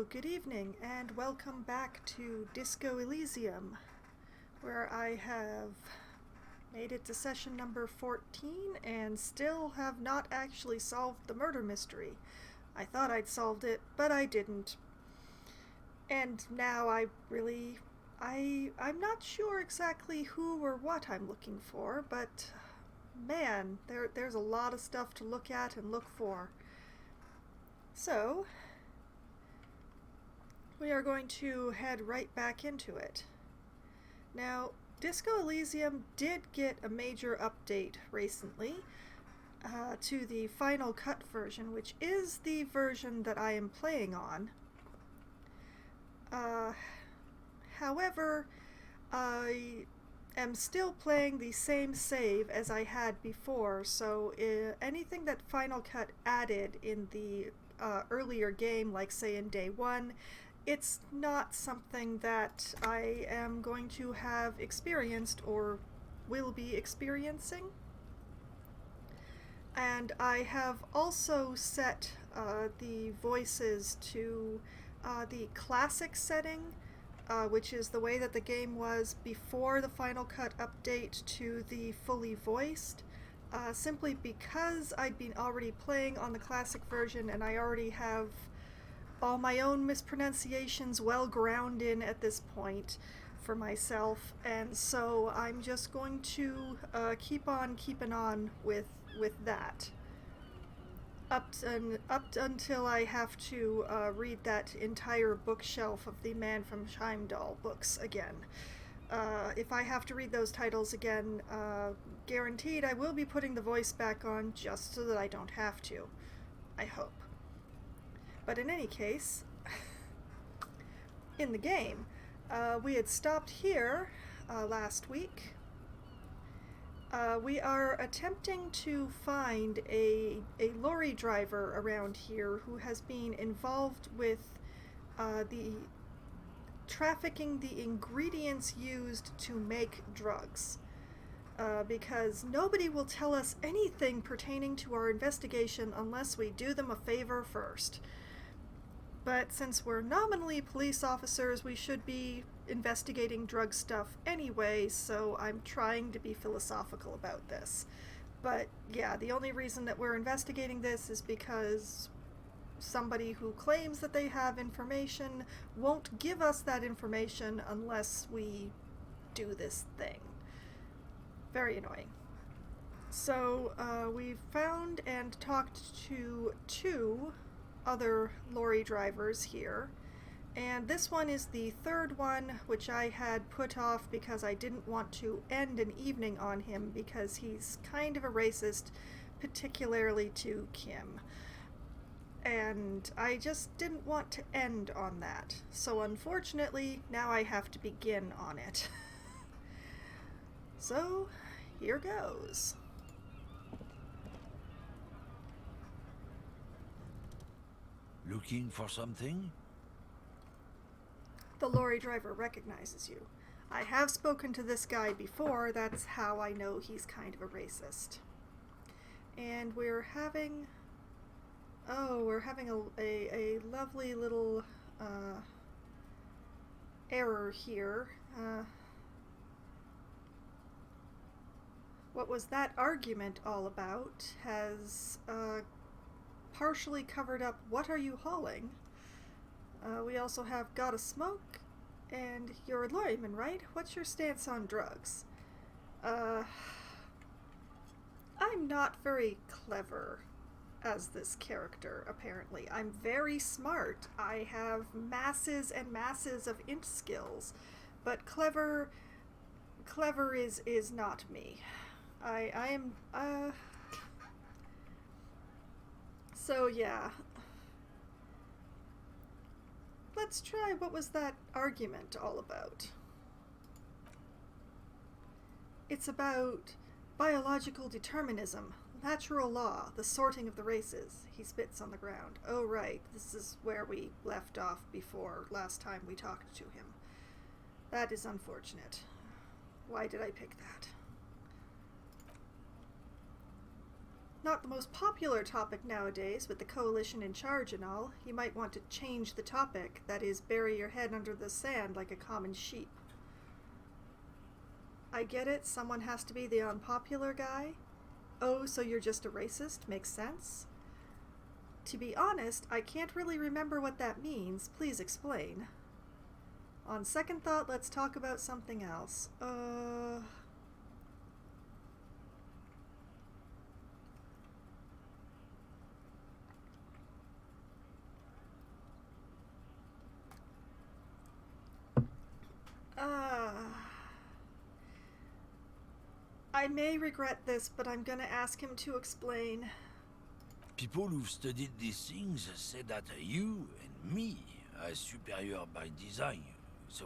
Good evening, and welcome back to Disco Elysium, where I have made it to session number 14 and still have not actually solved the murder mystery. I thought I'd solved it, but I didn't. And now I'm not sure exactly who or what I'm looking for, but man, there's a lot of stuff to look at and look for. So, we are going to head right back into it. Now, Disco Elysium did get a major update recently to the Final Cut version, which is the version that I am playing on. However, I am still playing the same save as I had before, so anything that Final Cut added in the earlier game, like say in Day 1, it's not something that I am going to have experienced or will be experiencing. And I have also set the voices to the classic setting, which is the way that the game was before the Final Cut update, to the fully voiced, simply because I'd been already playing on the classic version and I already have all my own mispronunciations well ground in at this point for myself, and so I'm just going to keep on keeping on with that up until I have to read that entire bookshelf of the Man from Heimdall books again. If I have to read those titles again, guaranteed I will be putting the voice back on just so that I don't have to. I hope. But in any case, in the game, we had stopped here last week. We are attempting to find a lorry driver around here who has been involved with the trafficking the ingredients used to make drugs. Because nobody will tell us anything pertaining to our investigation unless we do them a favor first. But since we're nominally police officers, we should be investigating drug stuff anyway, so I'm trying to be philosophical about this. But yeah, the only reason that we're investigating this is because somebody who claims that they have information won't give us that information unless we do this thing. Very annoying. So we've found and talked to two other lorry drivers here, and this one is the third one, which I had put off because I didn't want to end an evening on him because he's kind of a racist, particularly to Kim, and I just didn't want to end on that, so unfortunately now I have to begin on it. So here goes. Looking for something? The lorry driver recognizes you. I have spoken to this guy before, that's how I know he's kind of a racist. And we're having a lovely little error here. What was that argument all about has partially covered up what are you hauling. We also have gotta smoke, and you're a lawyer, right? What's your stance on drugs? I'm not very clever as this character, apparently. I'm very smart. I have masses and masses of int skills, but clever is not me. I am, so yeah. Let's try what was that argument all about. It's about biological determinism, natural law, the sorting of the races. He spits on the ground. Oh right, this is where we left off before last time we talked to him. That is unfortunate. Why did I pick that? not the most popular topic nowadays, with the coalition in charge and all. You might want to change the topic, that is, bury your head under the sand like a common sheep. I get it, someone has to be the unpopular guy. Oh, so you're just a racist? Makes sense. To be honest, I can't really remember what that means. Please explain. On second thought, let's talk about something else. I may regret this, but I'm gonna ask him to explain. People who've studied these things say that you and me are superior by design. So,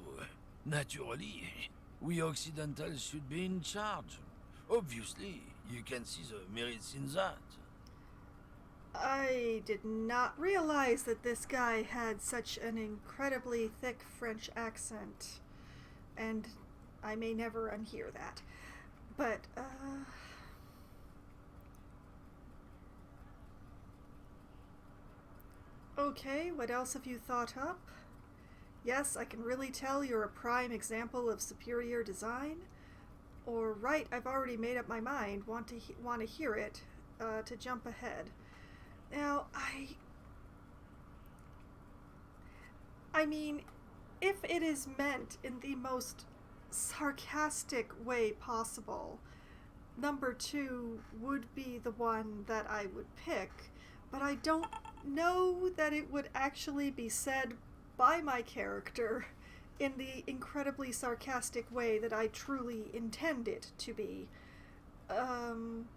naturally, we Occidentals should be in charge. Obviously, you can see the merits in that. I did not realize that this guy had such an incredibly thick French accent. And I may never unhear that. But, okay, what else have you thought up? Yes, I can really tell you're a prime example of superior design. Or, right, I've already made up my mind, want to hear it, to jump ahead. Now, I mean, if it is meant in the most sarcastic way possible, number 2 would be the one that I would pick, but I don't know that it would actually be said by my character in the incredibly sarcastic way that I truly intend it to be. And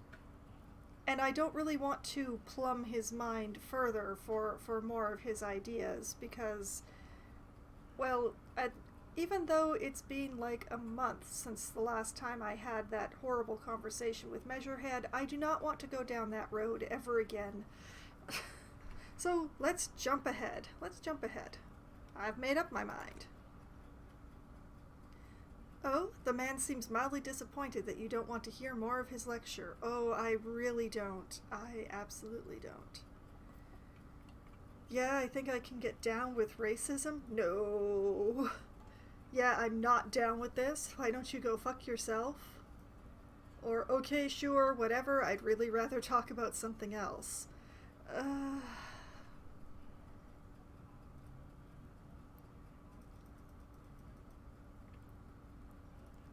I don't really want to plumb his mind further for more of his ideas, because, well, even though it's been like a month since the last time I had that horrible conversation with Measurehead, I do not want to go down that road ever again. So let's jump ahead. I've made up my mind. Oh, the man seems mildly disappointed that you don't want to hear more of his lecture. Oh, I really don't. I absolutely don't. Yeah, I think I can get down with racism? No. Yeah, I'm not down with this. Why don't you go fuck yourself? Or, okay, sure, whatever, I'd really rather talk about something else.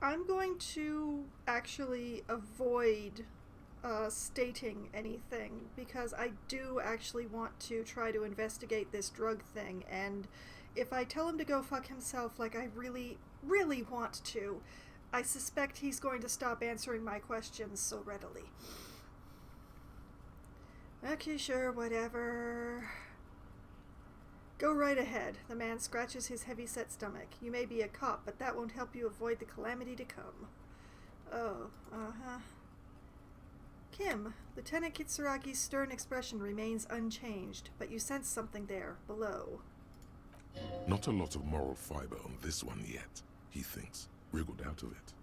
I'm going to actually avoid stating anything, because I do actually want to try to investigate this drug thing, and if I tell him to go fuck himself like I really, really want to, I suspect he's going to stop answering my questions so readily. Okay, sure, whatever. Go right ahead. The man scratches his heavy-set stomach. You may be a cop, but that won't help you avoid the calamity to come. Oh, Kim, Lieutenant Kitsuragi's stern expression remains unchanged, but you sense something there, below. Not a lot of moral fiber on this one yet, he thinks, wriggled out of it.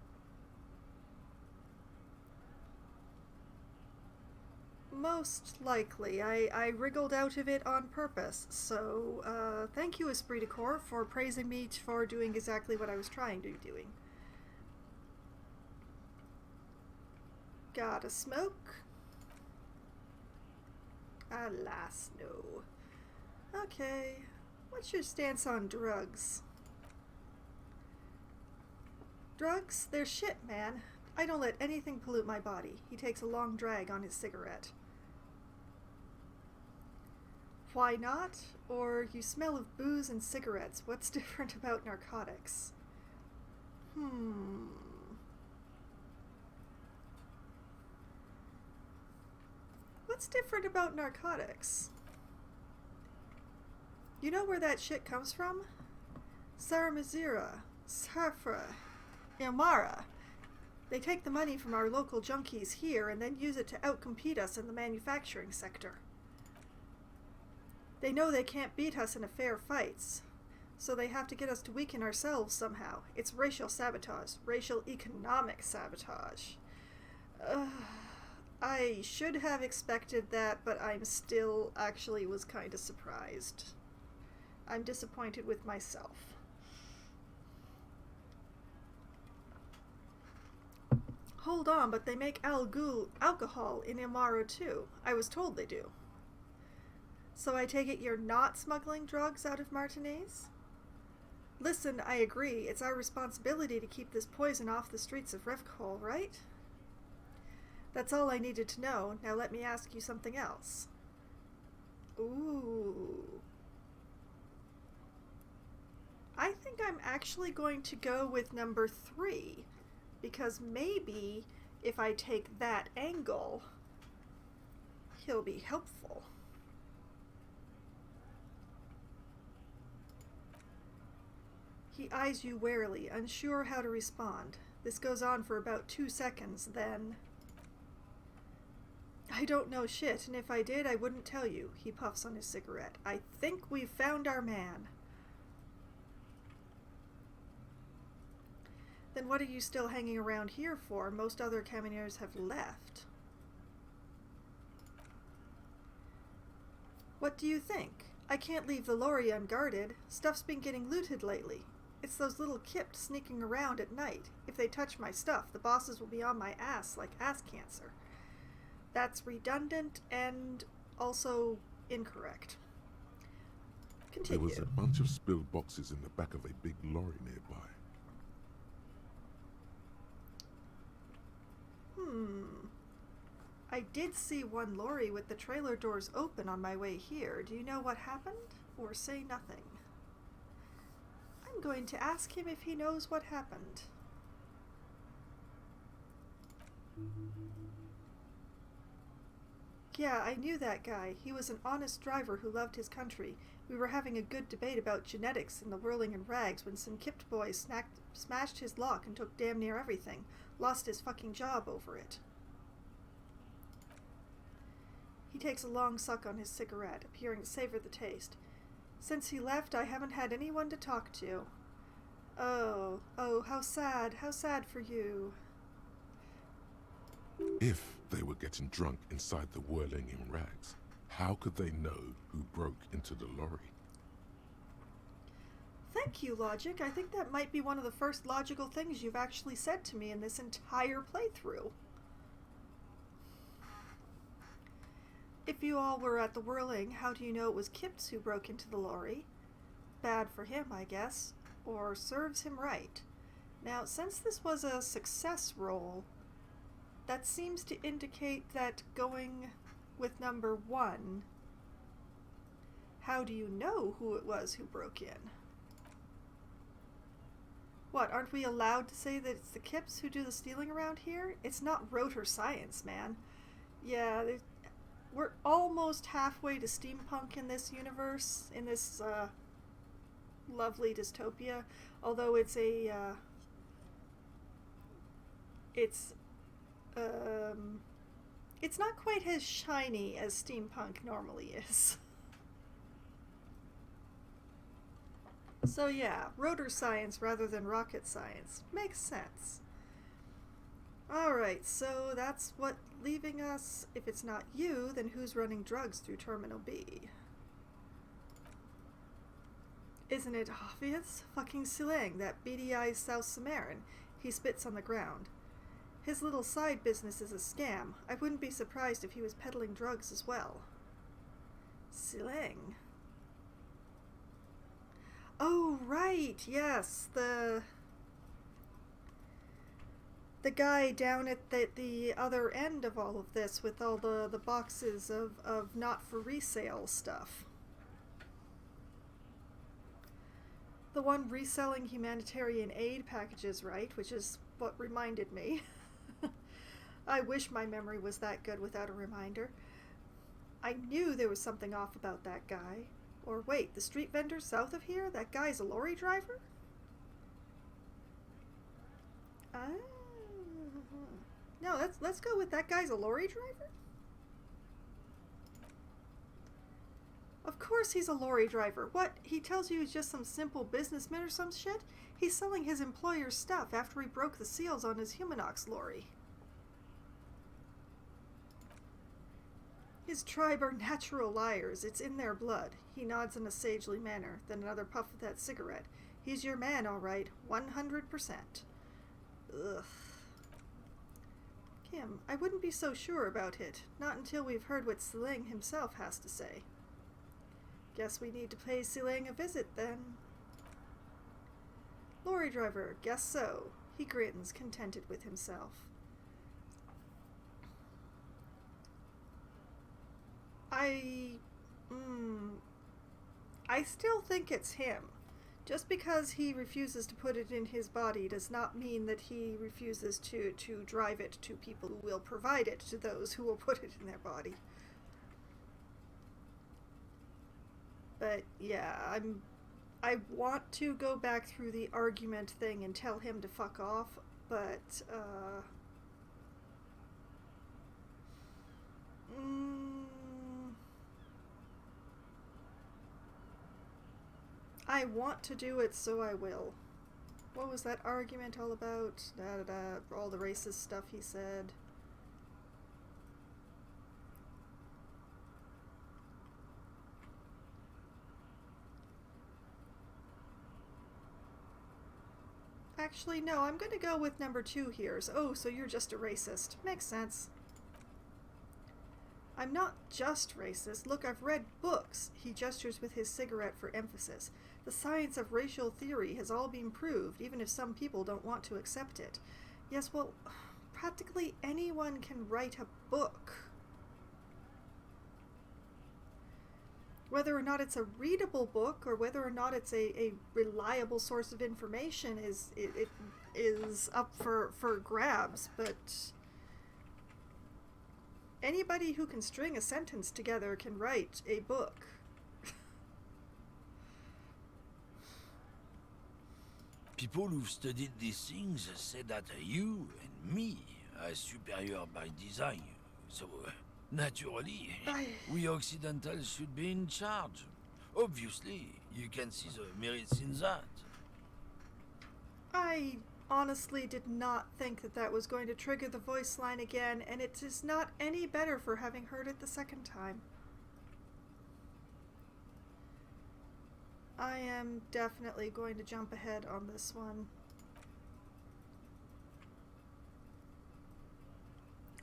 Most likely. I wriggled out of it on purpose, so thank you, Esprit de Corps, for praising me for doing exactly what I was trying to be doing. Got a smoke? Alas, no. Okay, what's your stance on drugs? Drugs? They're shit, man. I don't let anything pollute my body. He takes a long drag on his cigarette. Why not? Or you smell of booze and cigarettes. What's different about narcotics? What's different about narcotics? You know where that shit comes from? Saramazira, Safra, Ilmara. They take the money from our local junkies here and then use it to outcompete us in the manufacturing sector. They know they can't beat us in a fair fights, so they have to get us to weaken ourselves somehow. It's racial sabotage, racial economic sabotage. I I should have expected that, but I'm still actually was kind of surprised. I'm disappointed with myself. Hold on, but they make alcohol in Imara too. I was told they do. So I take it you're not smuggling drugs out of Martinez? Listen, I agree. It's our responsibility to keep this poison off the streets of Revkol, right? That's all I needed to know. Now let me ask you something else. Ooh. I think I'm actually going to go with number 3, because maybe if I take that angle, he'll be helpful. He eyes you warily, unsure how to respond. This goes on for about 2 seconds, then... I don't know shit, and if I did, I wouldn't tell you. He puffs on his cigarette. I think we've found our man. Then what are you still hanging around here for? Most other Camineers have left. What do you think? I can't leave the lorry unguarded. Stuff's been getting looted lately. It's those little kips sneaking around at night. If they touch my stuff, the bosses will be on my ass like ass cancer. That's redundant and also incorrect. Continue. There was a bunch of spilled boxes in the back of a big lorry nearby. I did see one lorry with the trailer doors open on my way here. Do you know what happened? Or say nothing? I'm going to ask him if he knows what happened. Yeah, I knew that guy. He was an honest driver who loved his country. We were having a good debate about genetics in the Whirling in Rags when some kipped boys smashed his lock and took damn near everything. Lost his fucking job over it. He takes a long suck on his cigarette, appearing to savor the taste. Since he left, I haven't had anyone to talk to. Oh, how sad for you. If they were getting drunk inside the Whirling in Rags, how could they know who broke into the lorry? Thank you, Logic. I think that might be one of the first logical things you've actually said to me in this entire playthrough. If you all were at the Whirling, how do you know it was Kips who broke into the lorry? Bad for him, I guess. Or serves him right. Now, since this was a success roll, that seems to indicate that going with number 1, how do you know who it was who broke in? What, aren't we allowed to say that it's the Kips who do the stealing around here? It's not rotor science, man. Yeah, we're almost halfway to steampunk in this universe, in this lovely dystopia. Although it's it's not quite as shiny as steampunk normally is. So yeah, rotor science rather than rocket science. Makes sense. Alright, so that's what leaving us. If it's not you, then who's running drugs through Terminal B? Isn't it obvious? Fucking Silang, that beady-eyed South Samaritan. He spits on the ground. His little side business is a scam. I wouldn't be surprised if he was peddling drugs as well. Silang. Oh, right, yes, the guy down at the other end of all of this with all the boxes of not for resale stuff. The one reselling humanitarian aid packages, right? Which is what reminded me. I wish my memory was that good without a reminder. I knew there was something off about that guy. Or wait, the street vendor south of here? That guy's a lorry driver? No, let's go with that guy's a lorry driver? Of course he's a lorry driver. What? He tells you he's just some simple businessman or some shit? He's selling his employer's stuff after he broke the seals on his Humanox lorry. His tribe are natural liars. It's in their blood. He nods in a sagely manner, then another puff of that cigarette. He's your man, all right. 100%. Ugh. Kim, I wouldn't be so sure about it. Not until we've heard what Silang himself has to say. Guess we need to pay Silang a visit, then. Lorry driver, guess so. He grins, contented with himself. I still think it's him. Just because he refuses to put it in his body does not mean that he refuses to drive it to people who will provide it to those who will put it in their body. But yeah, I want to go back through the argument thing and tell him to fuck off, but I want to do it, so I will. What was that argument all about? All the racist stuff he said. Actually, no, I'm going to go with number 2 here. So you're just a racist. Makes sense. I'm not just racist. Look, I've read books. He gestures with his cigarette for emphasis. The science of racial theory has all been proved, even if some people don't want to accept it. Yes, well, practically anyone can write a book. Whether or not it's a readable book or whether or not it's a reliable source of information is up for grabs, but anybody who can string a sentence together can write a book. People who've studied these things say that you and me are superior by design. So, naturally, we Occidentals should be in charge. Obviously, you can see the merits in that. I honestly did not think that was going to trigger the voice line again, and it is not any better for having heard it the second time. I am definitely going to jump ahead on this one.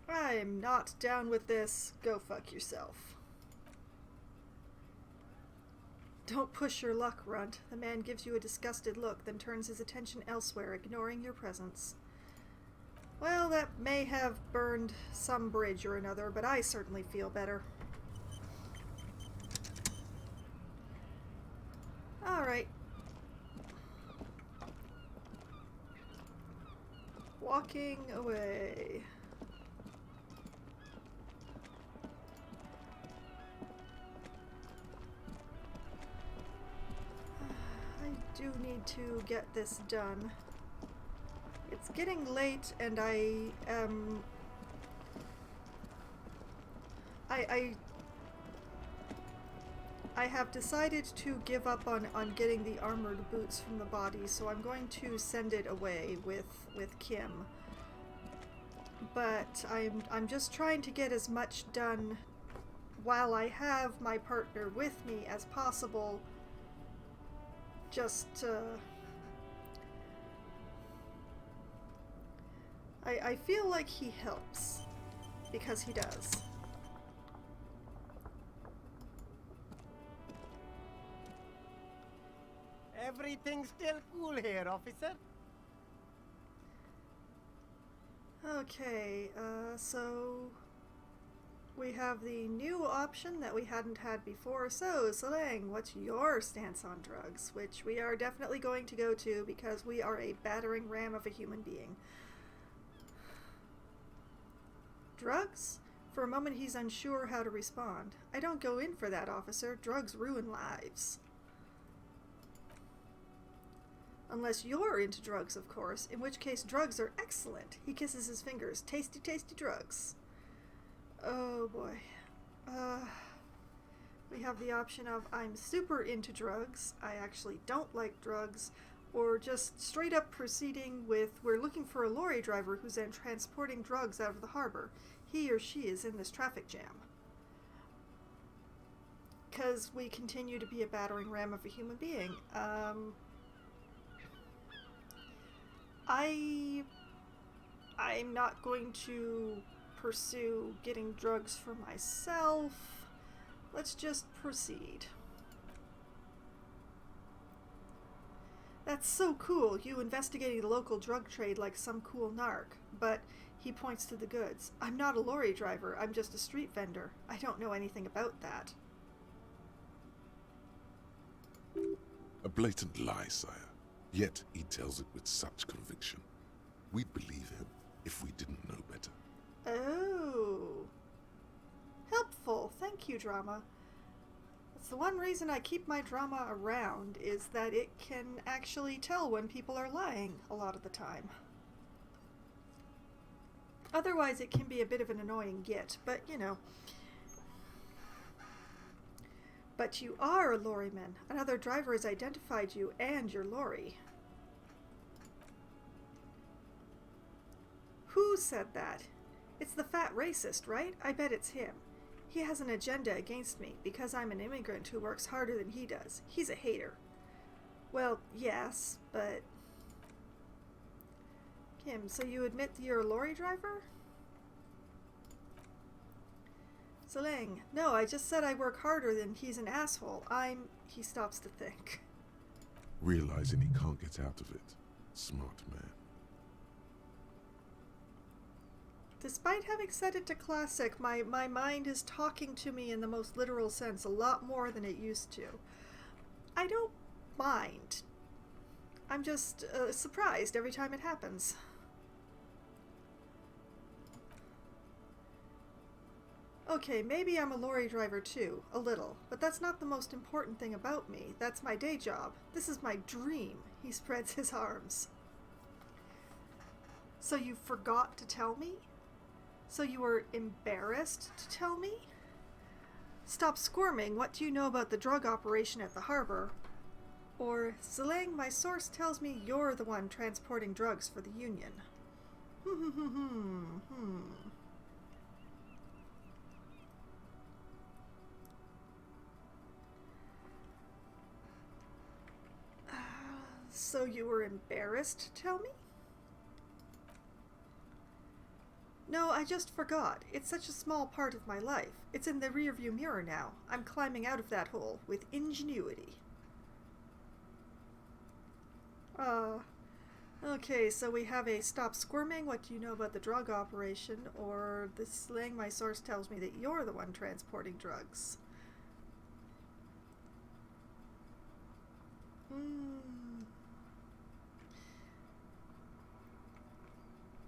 I'm not down with this. Go fuck yourself. Don't push your luck, Runt. The man gives you a disgusted look, then turns his attention elsewhere, ignoring your presence. Well, that may have burned some bridge or another, but I certainly feel better. Alright. Walking away. I do need to get this done. It's getting late and I have decided to give up on getting the armored boots from the body, so I'm going to send it away with Kim. But I'm just trying to get as much done while I have my partner with me as possible. Just I feel like he helps, because he does. Everything's still cool here, officer. Okay, so we have the new option that we hadn't had before. So, Silang, what's your stance on drugs? Which we are definitely going to go to because we are a battering ram of a human being. Drugs? For a moment he's unsure how to respond. I don't go in for that, officer. Drugs ruin lives. Unless you're into drugs, of course, in which case drugs are excellent. He kisses his fingers. Tasty, tasty drugs. Oh boy. We have the option of I'm super into drugs, I actually don't like drugs, or just straight up proceeding with we're looking for a lorry driver who's then transporting drugs out of the harbor. He or she is in this traffic jam. because we continue to be a battering ram of a human being. I'm not going to pursue getting drugs for myself. Let's just proceed. That's so cool, you investigating the local drug trade like some cool narc. But he points to the goods. I'm not a lorry driver, I'm just a street vendor. I don't know anything about that. A blatant lie, sire. Yet he tells it with such conviction. We'd believe him if we didn't know better. Oh. Helpful. Thank you, drama. That's the one reason I keep my drama around, is that it can actually tell when people are lying a lot of the time. Otherwise, it can be a bit of an annoying git, but you know. But you are a lorryman. Another driver has identified you and your lorry. Who said that? It's the fat racist, right? I bet it's him. He has an agenda against me because I'm an immigrant who works harder than he does. He's a hater. Well, yes, but... Kim, so you admit you're a lorry driver? Seleng, no, I just said I work harder than he's an asshole. He stops to think. Realizing he can't get out of it. Smart man. Despite having set it to classic, my mind is talking to me in the most literal sense a lot more than it used to. I don't mind. I'm just surprised every time it happens. Okay, maybe I'm a lorry driver too, a little, but that's not the most important thing about me. That's my day job. This is my dream. He spreads his arms. So you forgot to tell me? So you were embarrassed to tell me? Stop squirming. What do you know about the drug operation at the harbor? Or, Seleng, my source tells me you're the one transporting drugs for the Union. So you were embarrassed to tell me? No, I just forgot. It's such a small part of my life. It's in the rearview mirror now. I'm climbing out of that hole with ingenuity. Okay, so we have a stop squirming, what do you know about the drug operation, or the Seleng, my source tells me that you're the one transporting drugs.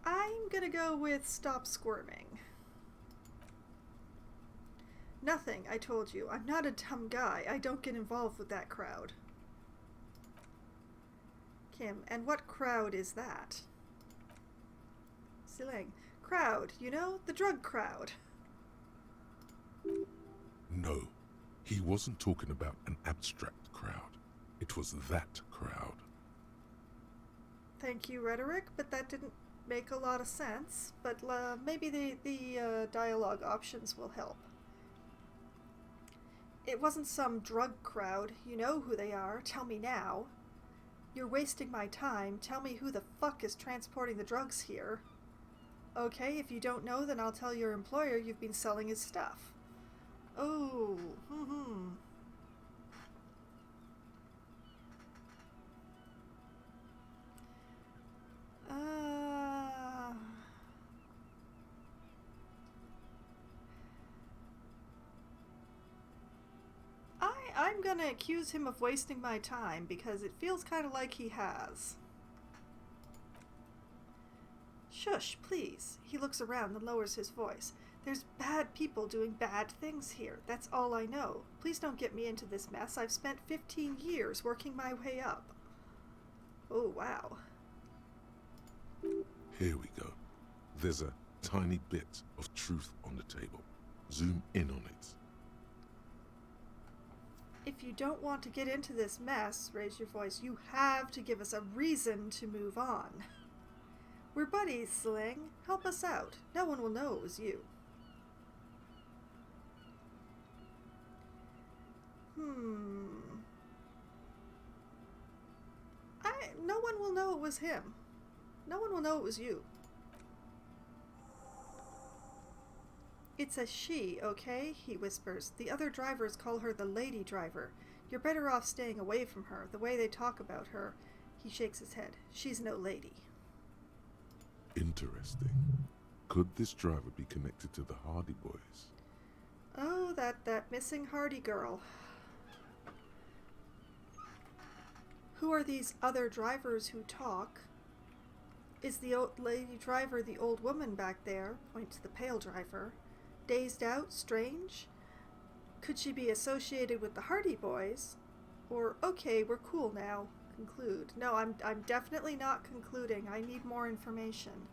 I'm gonna go with stop squirming. Nothing, I told you. I'm not a dumb guy. I don't get involved with that crowd. Kim, and what crowd is that? Seleng, crowd, you know, the drug crowd. No, he wasn't talking about an abstract crowd. It was that crowd. Thank you, rhetoric, but that didn't make a lot of sense. But maybe the dialogue options will help. It wasn't some drug crowd. You know who they are. Tell me now. You're wasting my time. Tell me who the fuck is transporting the drugs here. Okay, if you don't know, then I'll tell your employer you've been selling his stuff. Oh, I'm gonna accuse him of wasting my time because it feels kind of like he has. Shush, please. He looks around and lowers his voice. There's bad people doing bad things here. That's all I know. Please don't get me into this mess. I've spent 15 years working my way up. Oh, wow. Here we go. There's a tiny bit of truth on the table. Zoom in on it. If you don't want to get into this mess, raise your voice, you have to give us a reason to move on. We're buddies, Seleng. Help us out. No one will know it was you. No one will know it was him. No one will know it was you. It's a she, okay? He whispers. The other drivers call her the lady driver. You're better off staying away from her. The way they talk about her. He shakes his head. She's no lady. Interesting. Could this driver be connected to the Hardy Boys? Oh, that missing Hardy girl. Who are these other drivers who talk? Is the old lady driver the old woman back there? Point to the pale driver. Dazed out? Strange? Could she be associated with the Hardy Boys? Or, okay, we're cool now. Conclude. No, I'm definitely not concluding. I need more information.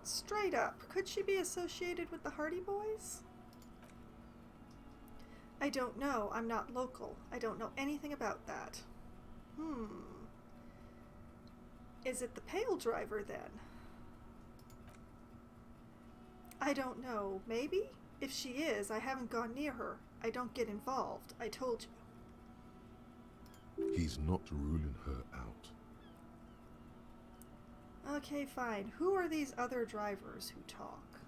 Straight up, could she be associated with the Hardy Boys? I don't know. I'm not local. I don't know anything about that. Is it the pale driver then? I don't know. Maybe? If she is, I haven't gone near her. I don't get involved. I told you. He's not ruling her out. Okay, fine. Who are these other drivers who talk?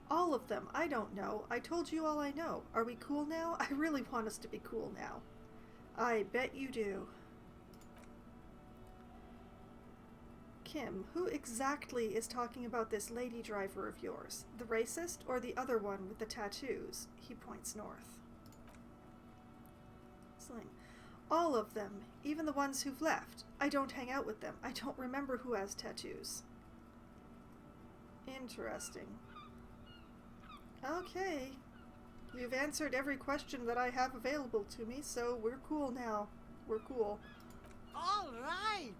All of them. I don't know. I told you all I know. Are we cool now? I really want us to be cool now. I bet you do. Kim, who exactly is talking about this lady driver of yours? The racist or the other one with the tattoos? He points north. Sling. All of them, even the ones who've left. I don't hang out with them. I don't remember who has tattoos. Interesting. Okay. You've answered every question that I have available to me, so we're cool now. We're cool. All right.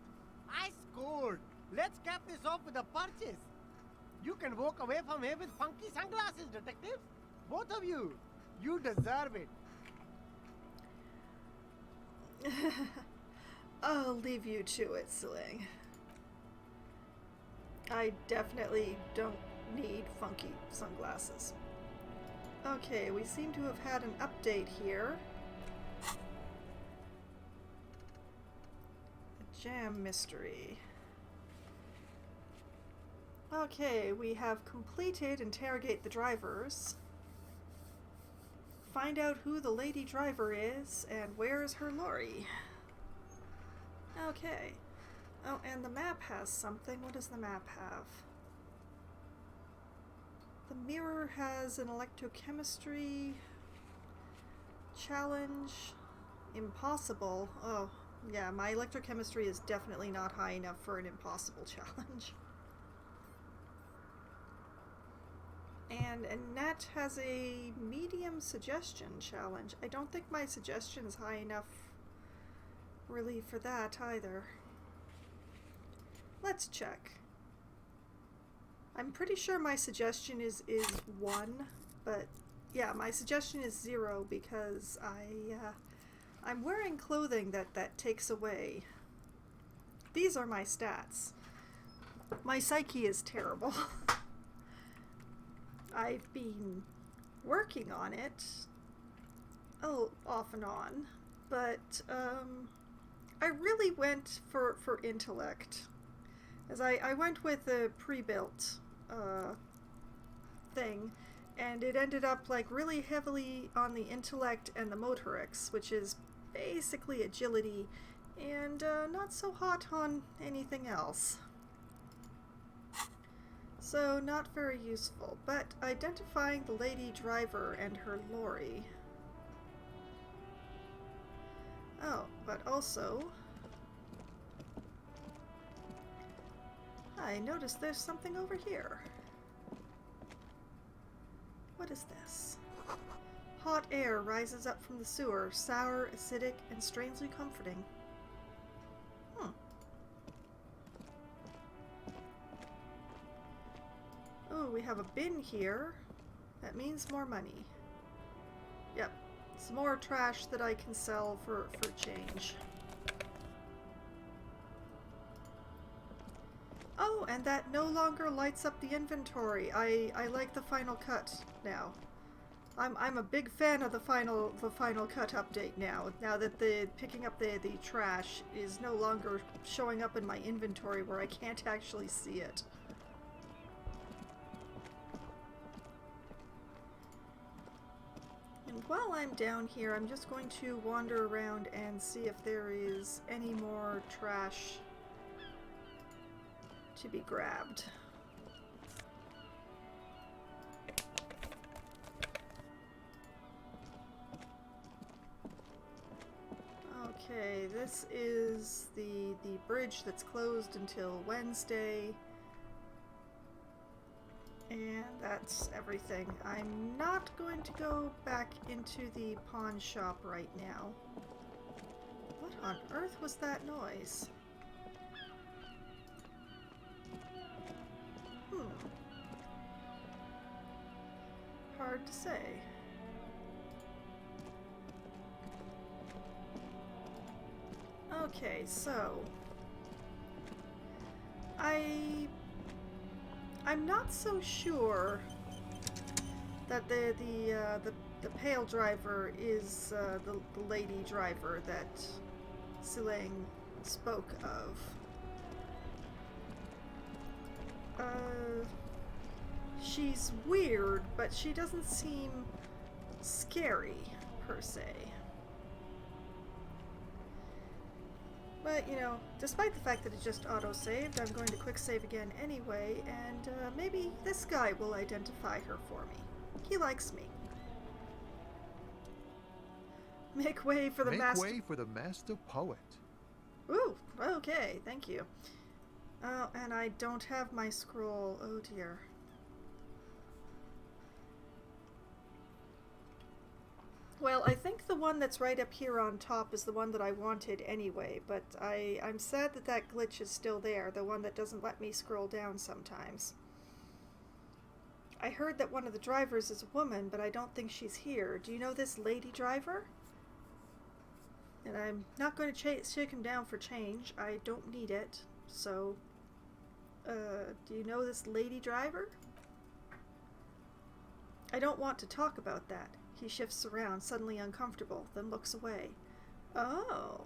I scored. Let's cap this off with a purchase. You can walk away from here with funky sunglasses, detective. Both of you. You deserve it. I'll leave you to it, Sling. I definitely don't need funky sunglasses. Okay, we seem to have had an update here. A jam mystery. Okay, we have completed interrogate the drivers. Find out who the lady driver is and where is her lorry. Okay. Oh, and the map has something. What does the map have? The mirror has an electrochemistry challenge. Impossible. Oh, yeah, my electrochemistry is definitely not high enough for an impossible challenge. And Annette has a medium suggestion challenge. I don't think my suggestion is high enough really for that either. Let's check. I'm pretty sure my suggestion is 1, but yeah, my suggestion is 0 because I'm wearing clothing that takes away. These are my stats. My psyche is terrible. I've been working on it, off and on, but I really went for intellect, as I went with a pre-built thing, and it ended up like really heavily on the intellect and the motorics, which is basically agility, and not so hot on anything else. So, not very useful, but identifying the lady driver and her lorry. Oh, but also, I noticed there's something over here. What is this? Hot air rises up from the sewer, sour, acidic, and strangely comforting. Oh, we have a bin here. That means more money. Yep. Some more trash that I can sell for change. Oh, Oh, and that no longer lights up the inventory. I like the Final Cut now. I'm a big fan of the Final Cut update now. Now that the picking up the trash is no longer showing up in my inventory where I can't actually see it. And while I'm down here, I'm just going to wander around and see if there is any more trash to be grabbed. Okay, this is the bridge that's closed until Wednesday. And that's everything. I'm not going to go back into the pawn shop right now. What on earth was that noise? Hard to say. Okay, so I'm not so sure that the pale driver is the lady driver that Silang spoke of. She's weird, but she doesn't seem scary per se. But, you know, despite the fact that it just auto-saved, I'm going to quick save again anyway, and maybe this guy will identify her for me. He likes me. Make way for the master... Make way for the master poet. Ooh, okay, thank you. Oh, and I don't have my scroll. Oh dear. Well, I think the one that's right up here on top is the one that I wanted anyway, but I'm sad that that glitch is still there, the one that doesn't let me scroll down sometimes. I heard that one of the drivers is a woman, but I don't think she's here. Do you know this lady driver? And I'm not going to shake him down for change. I don't need it. So, do you know this lady driver? I don't want to talk about that. He shifts around, suddenly uncomfortable, then looks away. Oh.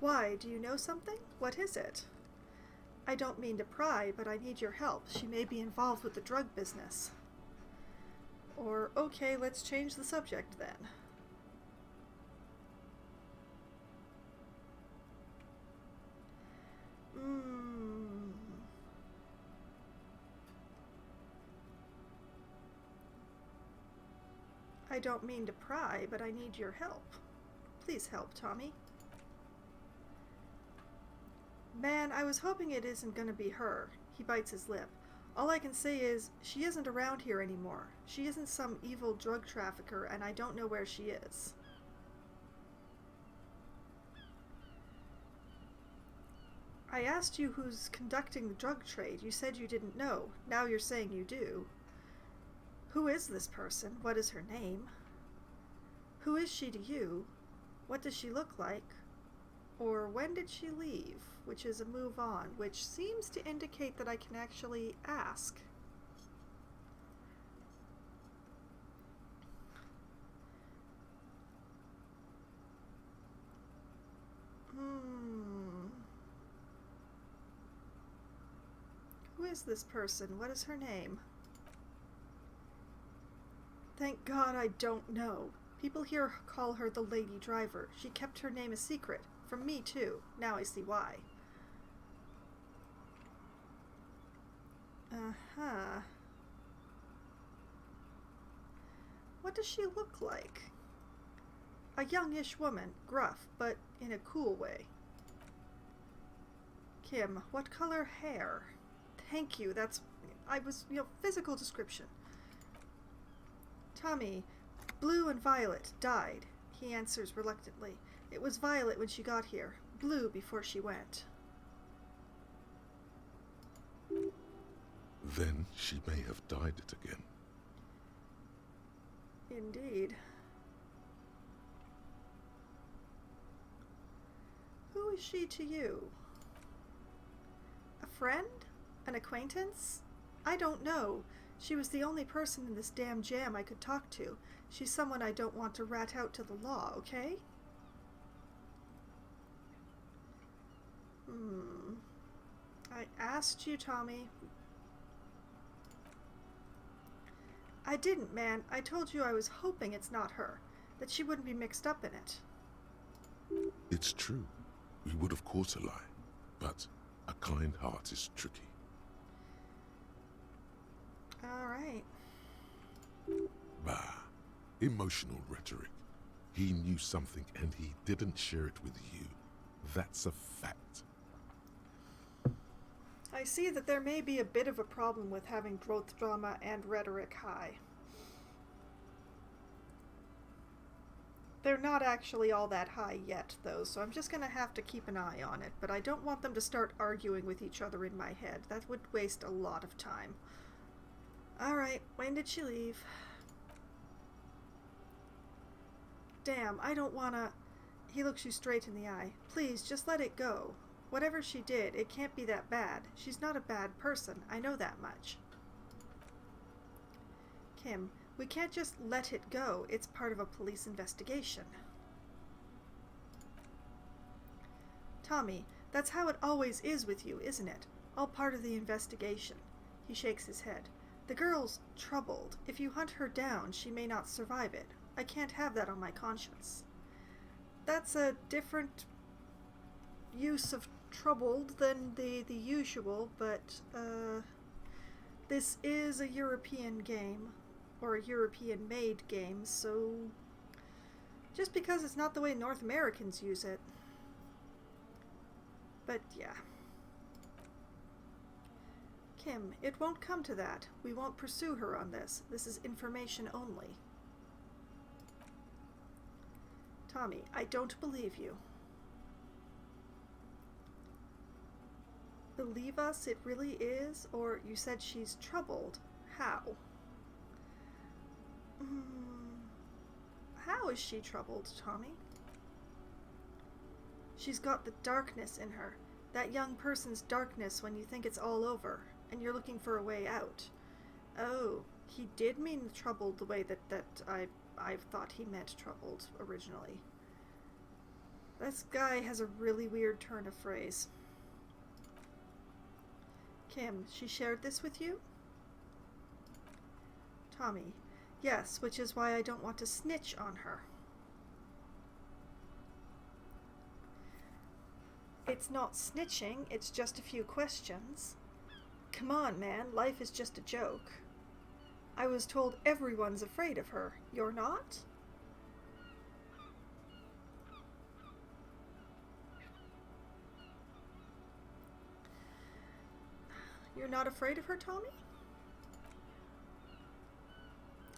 Why, do you know something? What is it? I don't mean to pry, but I need your help. She may be involved with the drug business. Or, okay, let's change the subject then. I don't mean to pry, but I need your help. Please help, Tommy. Man, I was hoping it isn't gonna be her. He bites his lip. All I can say is, she isn't around here anymore. She isn't some evil drug trafficker, and I don't know where she is. I asked you who's conducting the drug trade. You said you didn't know. Now you're saying you do. Who is this person? What is her name? Who is she to you? What does she look like? Or when did she leave? Which is a move on, which seems to indicate that I can actually ask. Who is this person? What is her name? Thank God I don't know. People here call her the lady driver. She kept her name a secret. From me, too. Now I see why. Uh-huh. What does she look like? A youngish woman, gruff, but in a cool way. Kim, what color hair? Thank you, physical description. Tommy, blue and violet, dyed. He answers reluctantly. It was violet when she got here, blue before she went. Then she may have dyed it again. Indeed. Who is she to you? friend? An acquaintance? I don't know. She was the only person in this damn jam I could talk to. She's someone I don't want to rat out to the law, okay? I asked you, Tommy. I didn't, man. I told you I was hoping it's not her. That she wouldn't be mixed up in it. It's true. We would of course lie. But a kind heart is tricky. Alright. Bah. Emotional rhetoric. He knew something and he didn't share it with you. That's a fact. I see that there may be a bit of a problem with having growth drama and rhetoric high. They're not actually all that high yet, though, so I'm just going to have to keep an eye on it, but I don't want them to start arguing with each other in my head. That would waste a lot of time. Alright, when did she leave? Damn, I don't want to... He looks you straight in the eye. Please, just let it go. Whatever she did, it can't be that bad. She's not a bad person. I know that much. Kim, we can't just let it go. It's part of a police investigation. Tommy, that's how it always is with you, isn't it? All part of the investigation. He shakes his head. The girl's troubled. If you hunt her down, she may not survive it. I can't have that on my conscience. That's a different use of troubled than the usual, but this is a European game, or a European-made game, so just because it's not the way North Americans use it. But yeah. Kim, it won't come to that. We won't pursue her on this. This is information only. Tommy, I don't believe you. Believe us it really is? Or you said she's troubled. How? How is she troubled, Tommy? She's got the darkness in her. That young person's darkness when you think it's all over, and you're looking for a way out. Oh, he did mean troubled the way that I thought he meant troubled originally. This guy has a really weird turn of phrase. Kim, she shared this with you? Tommy, yes, which is why I don't want to snitch on her. It's not snitching, it's just a few questions. Come on, man, life is just a joke. I was told everyone's afraid of her. You're not? You're not afraid of her, Tommy?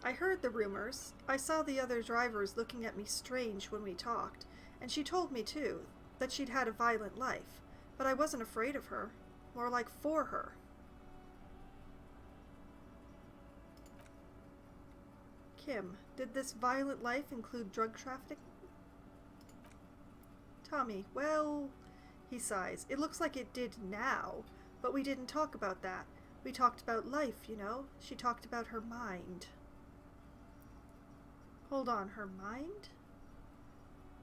I heard the rumors. I saw the other drivers looking at me strange when we talked, and she told me, too, that she'd had a violent life. But I wasn't afraid of her. More like for her. Kim, did this violent life include drug trafficking? Tommy, well, he sighs. It looks like it did now, but we didn't talk about that. We talked about life, you know. She talked about her mind. Hold on, her mind?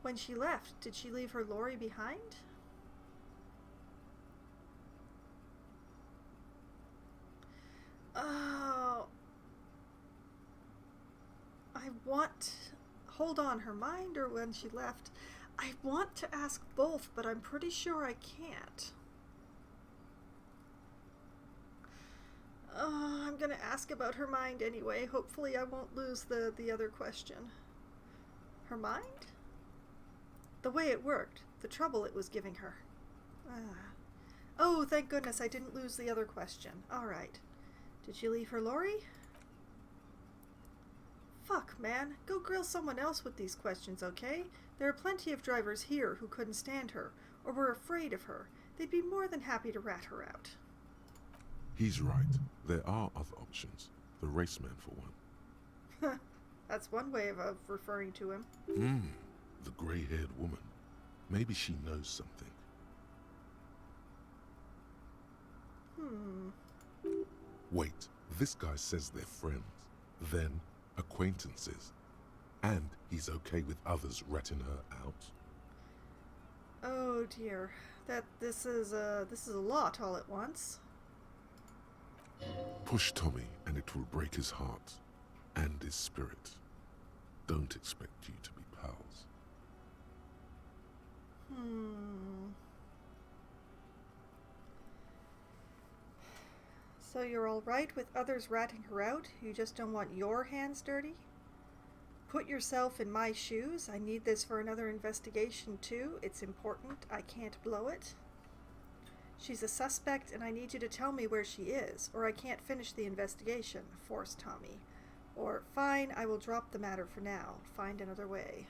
When she left, did she leave her lorry behind? Oh... Hold on, her mind or when she left? I want to ask both, but I'm pretty sure I can't. I'm gonna ask about her mind anyway. Hopefully I won't lose the other question. Her mind? The way it worked. The trouble it was giving her. Oh, thank goodness I didn't lose the other question. Alright. Did she leave her lorry? Fuck, man. Go grill someone else with these questions, okay? There are plenty of drivers here who couldn't stand her, or were afraid of her. They'd be more than happy to rat her out. He's right. There are other options. The raceman, for one. That's one way of referring to him. The grey-haired woman. Maybe she knows something. Wait, this guy says they're friends, then acquaintances, and he's okay with others ratting her out. Oh dear, this is a lot all at once. Push Tommy and it will break his heart and his spirit. Don't expect you to be pals. So you're all right with others ratting her out? You just don't want your hands dirty? Put yourself in my shoes. I need this for another investigation too. It's important. I can't blow it. She's a suspect and I need you to tell me where she is, or I can't finish the investigation, forced Tommy. Or, fine, I will drop the matter for now. Find another way.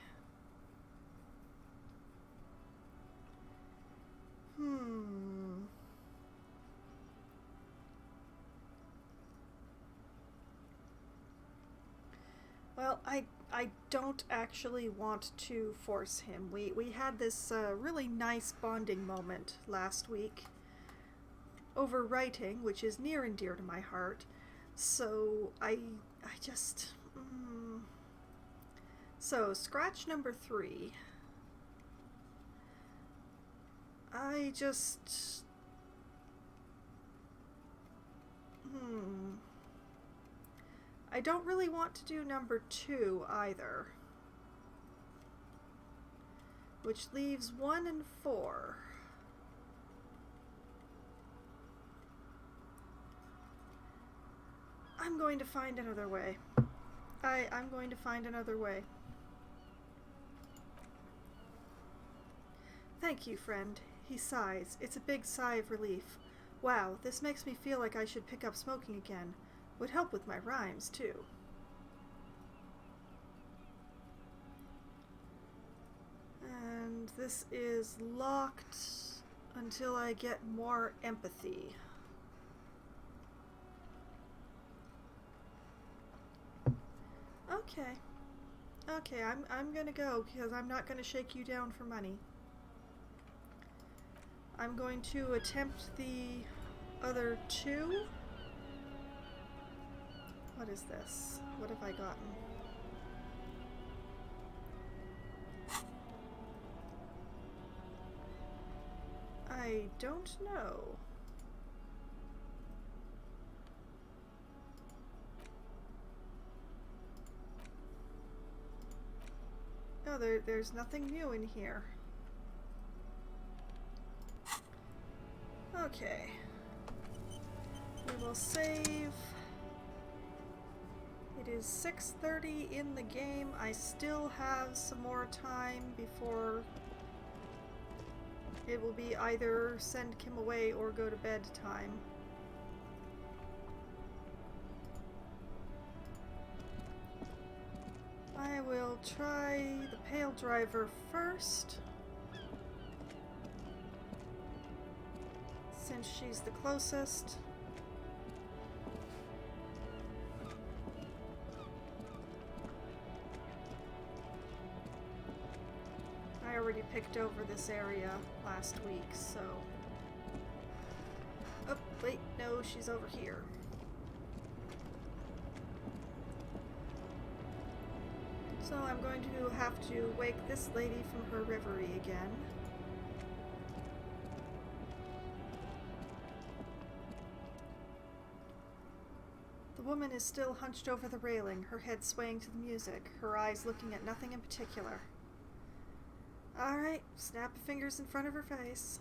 Well, I don't actually want to force him. We had this really nice bonding moment last week over writing, which is near and dear to my heart. So I just... So, scratch number 3. I just... I don't really want to do number 2 either. Which leaves 1 and 4. I'm going to find another way. I'm going to find another way. Thank you, friend. He sighs. It's a big sigh of relief. Wow, this makes me feel like I should pick up smoking again. Would help with my rhymes, too. And this is locked until I get more empathy. Okay. Okay, I'm gonna go because I'm not gonna shake you down for money. I'm going to attempt the other 2. What is this? What have I gotten? I don't know. No, there's nothing new in here. Okay. We will save. It is 6:30 in the game. I still have some more time before it will be either send Kim away or go to bed time. I will try the Pale Driver first, since she's the closest. I already picked over this area last week, so... Oh, wait, no, she's over here. So I'm going to have to wake this lady from her reverie again. The woman is still hunched over the railing, her head swaying to the music, her eyes looking at nothing in particular. Alright, snap of fingers in front of her face.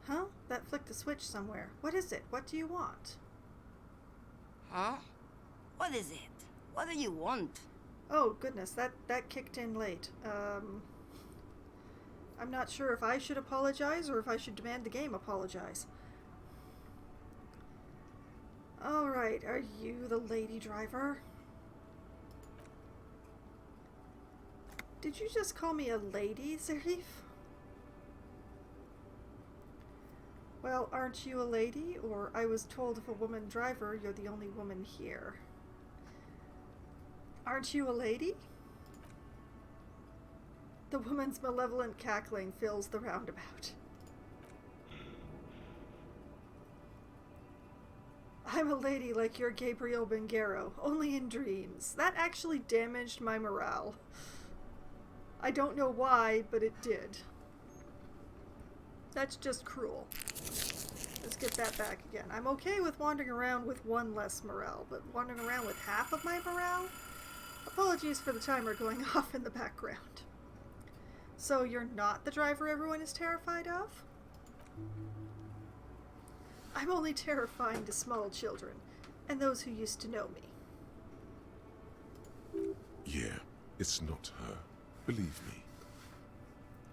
Huh? That flicked a switch somewhere. What is it? What do you want? Huh? What is it? What do you want? Oh, goodness, that kicked in late. I'm not sure if I should apologize or if I should demand the game apologize. Alright, are you the lady driver? Did you just call me a lady, Zarif? Well, aren't you a lady? Or I was told if a woman driver, you're the only woman here. Aren't you a lady? The woman's malevolent cackling fills the roundabout. I'm a lady like your Gabriel Bengaro, only in dreams. That actually damaged my morale. I don't know why, but it did. That's just cruel. Let's get that back again. I'm okay with wandering around with one less morale, but wandering around with half of my morale? Apologies for the timer going off in the background. So you're not the driver everyone is terrified of? I'm only terrifying to small children, and those who used to know me. Yeah, it's not her. Believe me.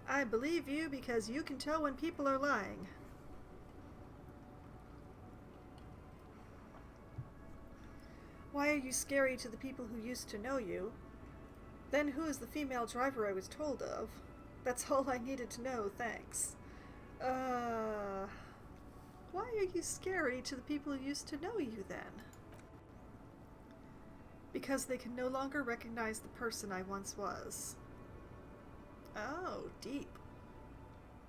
I believe you because you can tell when people are lying. Why are you scary to the people who used to know you? Then who is the female driver I was told of? That's all I needed to know, thanks. Why are you scary to the people who used to know you then? Because they can no longer recognize the person I once was. Oh, deep.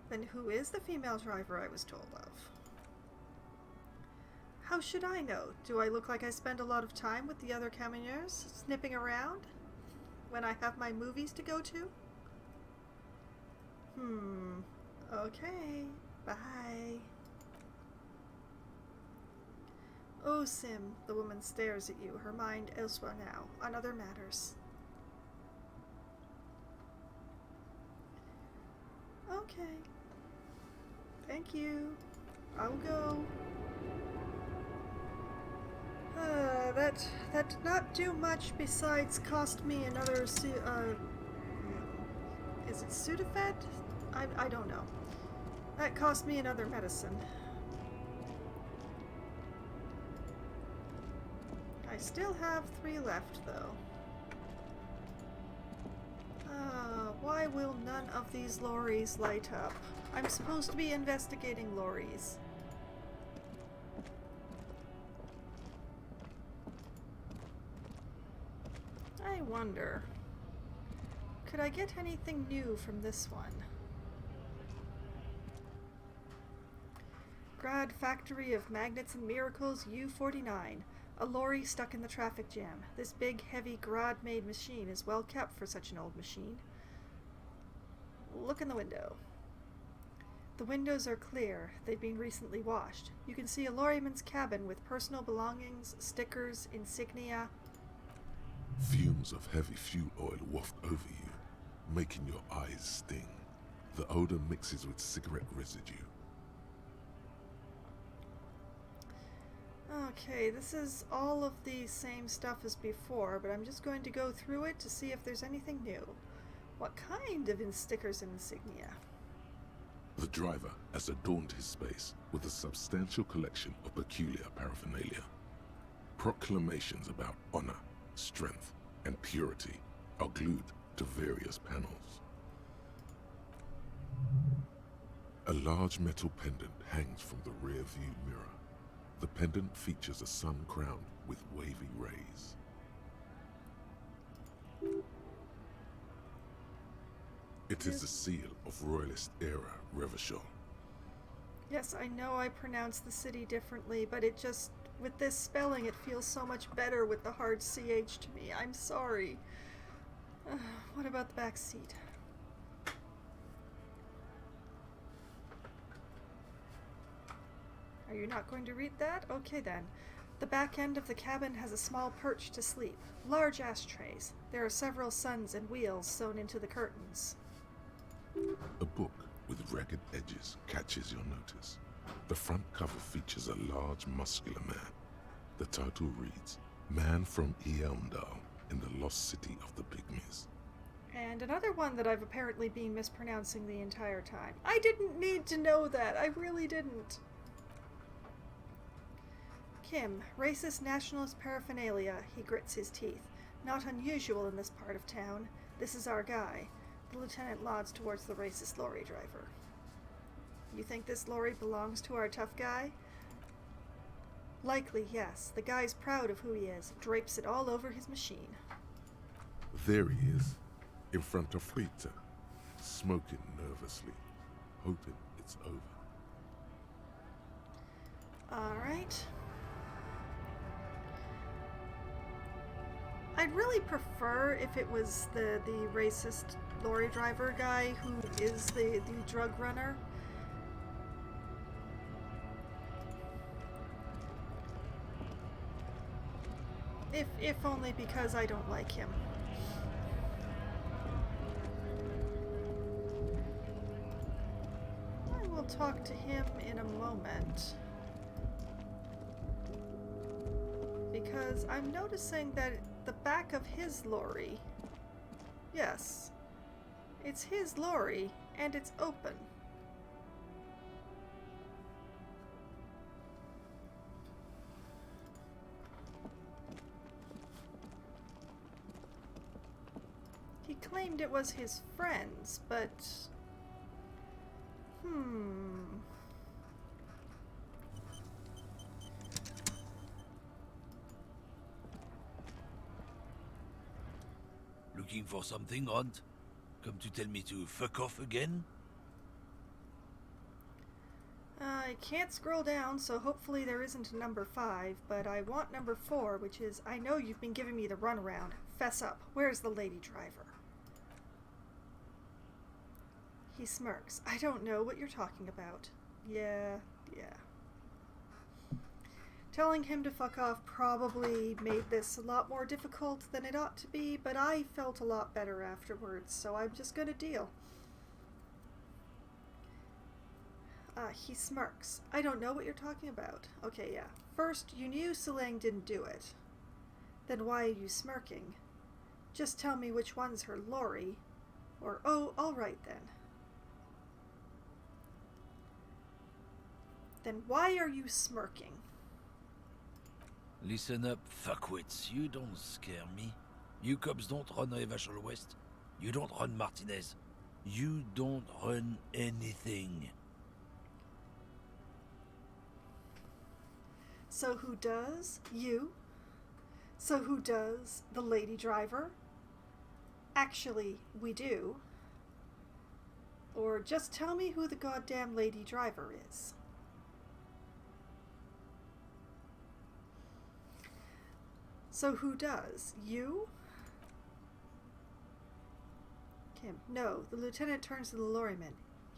Then who is the female driver I was told of? How should I know? Do I look like I spend a lot of time with the other camionneurs, snipping around? When I have my movies to go to? Okay. Bye. Oh, Sim, the woman stares at you, her mind elsewhere now, on other matters. Okay. Thank you. I'll go. That did not do much besides cost me another, is it Sudafed? I don't know. That cost me another medicine. I still have 3 left, though. Why will none of these lorries light up? I'm supposed to be investigating lorries. I wonder, could I get anything new from this one? Grad Factory of Magnets and Miracles U-49. A lorry stuck in the traffic jam. This big, heavy, Grad-made machine is well kept for such an old machine. Look in the window. The windows are clear. They've been recently washed. You can see a lorryman's cabin with personal belongings, stickers, insignia. Fumes of heavy fuel oil waft over you, making your eyes sting. The odor mixes with cigarette residue. Okay, this is all of the same stuff as before, but I'm just going to go through it to see if there's anything new. What kind of stickers and insignia? The driver has adorned his space with a substantial collection of peculiar paraphernalia. Proclamations about honor, strength, and purity are glued to various panels. A large metal pendant hangs from the rear view mirror. The pendant features a sun crown with wavy rays. It is a seal of Royalist era Revachol. Yes, I know I pronounce the city differently, but it just, with this spelling, it feels so much better with the hard CH to me. I'm sorry. What about the back seat? Are you not going to read that? Okay then. The back end of the cabin has a small perch to sleep. Large ashtrays. There are several suns and wheels sewn into the curtains. A book with ragged edges catches your notice. The front cover features a large, muscular man. The title reads, Man from Eamdal in the Lost City of the Pygmies. And another one that I've apparently been mispronouncing the entire time. I didn't need to know that. I really didn't. Kim, racist nationalist paraphernalia. He grits his teeth. Not unusual in this part of town. This is our guy. The lieutenant nods towards the racist lorry driver. You think this lorry belongs to our tough guy? Likely, yes. The guy's proud of who he is. Drapes it all over his machine. There he is, in front of Rita. smoking nervously, hoping it's over. Alright. I'd really prefer if it was the racist lorry driver guy who is the drug runner. If only because I don't like him. I will talk to him in a moment. Because I'm noticing that the back of his lorry, yes, it's his lorry and it's open. He claimed it was his friend's, but Looking for something, Hunt? Come to tell me to fuck off again? I can't scroll down, so hopefully there isn't a number 5, but I want number 4, which is, I know you've been giving me the runaround. Fess up. Where's the lady driver? He smirks. I don't know what you're talking about. Yeah. Telling him to fuck off probably made this a lot more difficult than it ought to be, but I felt a lot better afterwards, so I'm just gonna deal. He smirks. I don't know what you're talking about. Okay, yeah. First, you knew Solang didn't do it. Then why are you smirking? Just tell me which one's her lorry. Or, oh, alright then. Then why are you smirking? Listen up, fuckwits. You don't scare me. You cops don't run Revachol West. You don't run Martinez. You don't run anything. So who does? You? So who does? The lady driver? Actually, we do. Or just tell me who the goddamn lady driver is. So who does? You? Kim. No, the lieutenant turns to the lorryman.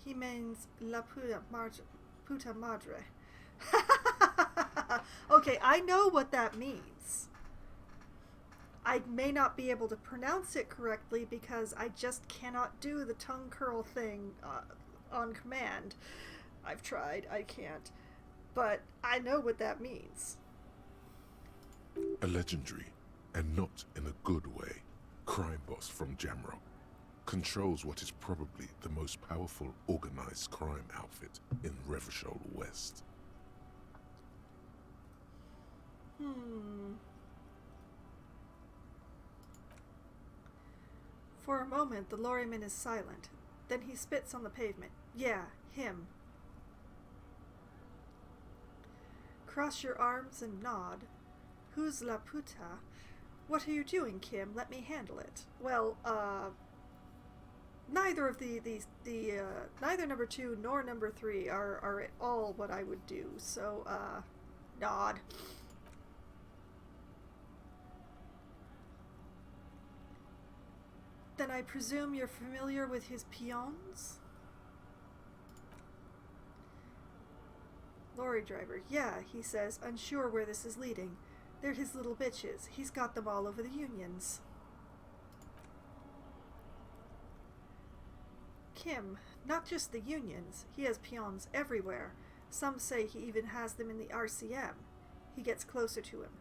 He means la puta madre. Okay, I know what that means. I may not be able to pronounce it correctly because I just cannot do the tongue curl thing on command. I've tried, I can't. But I know what that means. A legendary, and not in a good way, crime boss from Jamrock controls what is probably the most powerful organized crime outfit in Revachol West. For a moment, the lorryman is silent. Then he spits on the pavement. Yeah, him. Cross your arms and nod. Who's la puta? What are you doing, Kim? Let me handle it. Well, neither of neither number 2 nor number 3 are at all what I would do, so, nod. Then I presume you're familiar with his peons? Lorry driver. Yeah, he says, unsure where this is leading. They're his little bitches. He's got them all over the unions. Kim, not just the unions. He has peons everywhere. Some say he even has them in the RCM. He gets closer to him.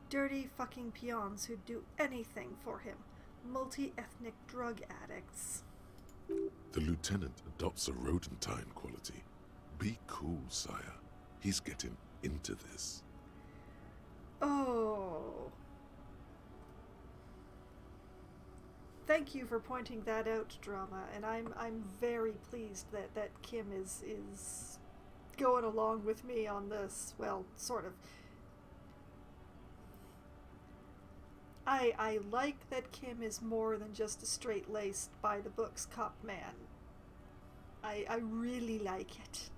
Dirty fucking peons who'd do anything for him. Multi-ethnic drug addicts. The lieutenant adopts a rodentine quality. Be cool, sire. He's getting into this. Oh. Thank you for pointing that out, Drama, and I'm very pleased that Kim is going along with me on this. Well, sort of. I like that Kim is more than just a straight-laced, by-the-books cop man. I really like it.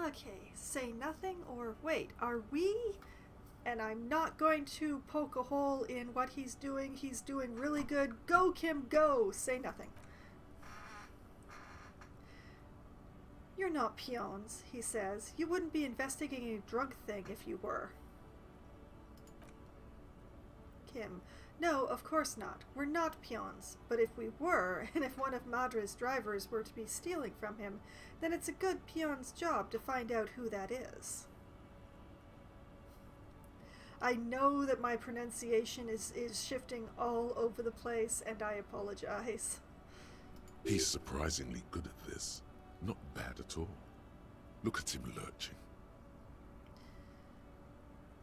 Okay, say nothing or wait, are we? And I'm not going to poke a hole in what he's doing. He's doing really good. Go, Kim, go! Say nothing. You're not peons, he says. You wouldn't be investigating a drug thing if you were. Kim. No, of course not. We're not peons. But if we were, and if one of Madra's drivers were to be stealing from him, then it's a good peon's job to find out who that is. I know that my pronunciation is shifting all over the place, and I apologize. He's surprisingly good at this. Not bad at all. Look at him lurching.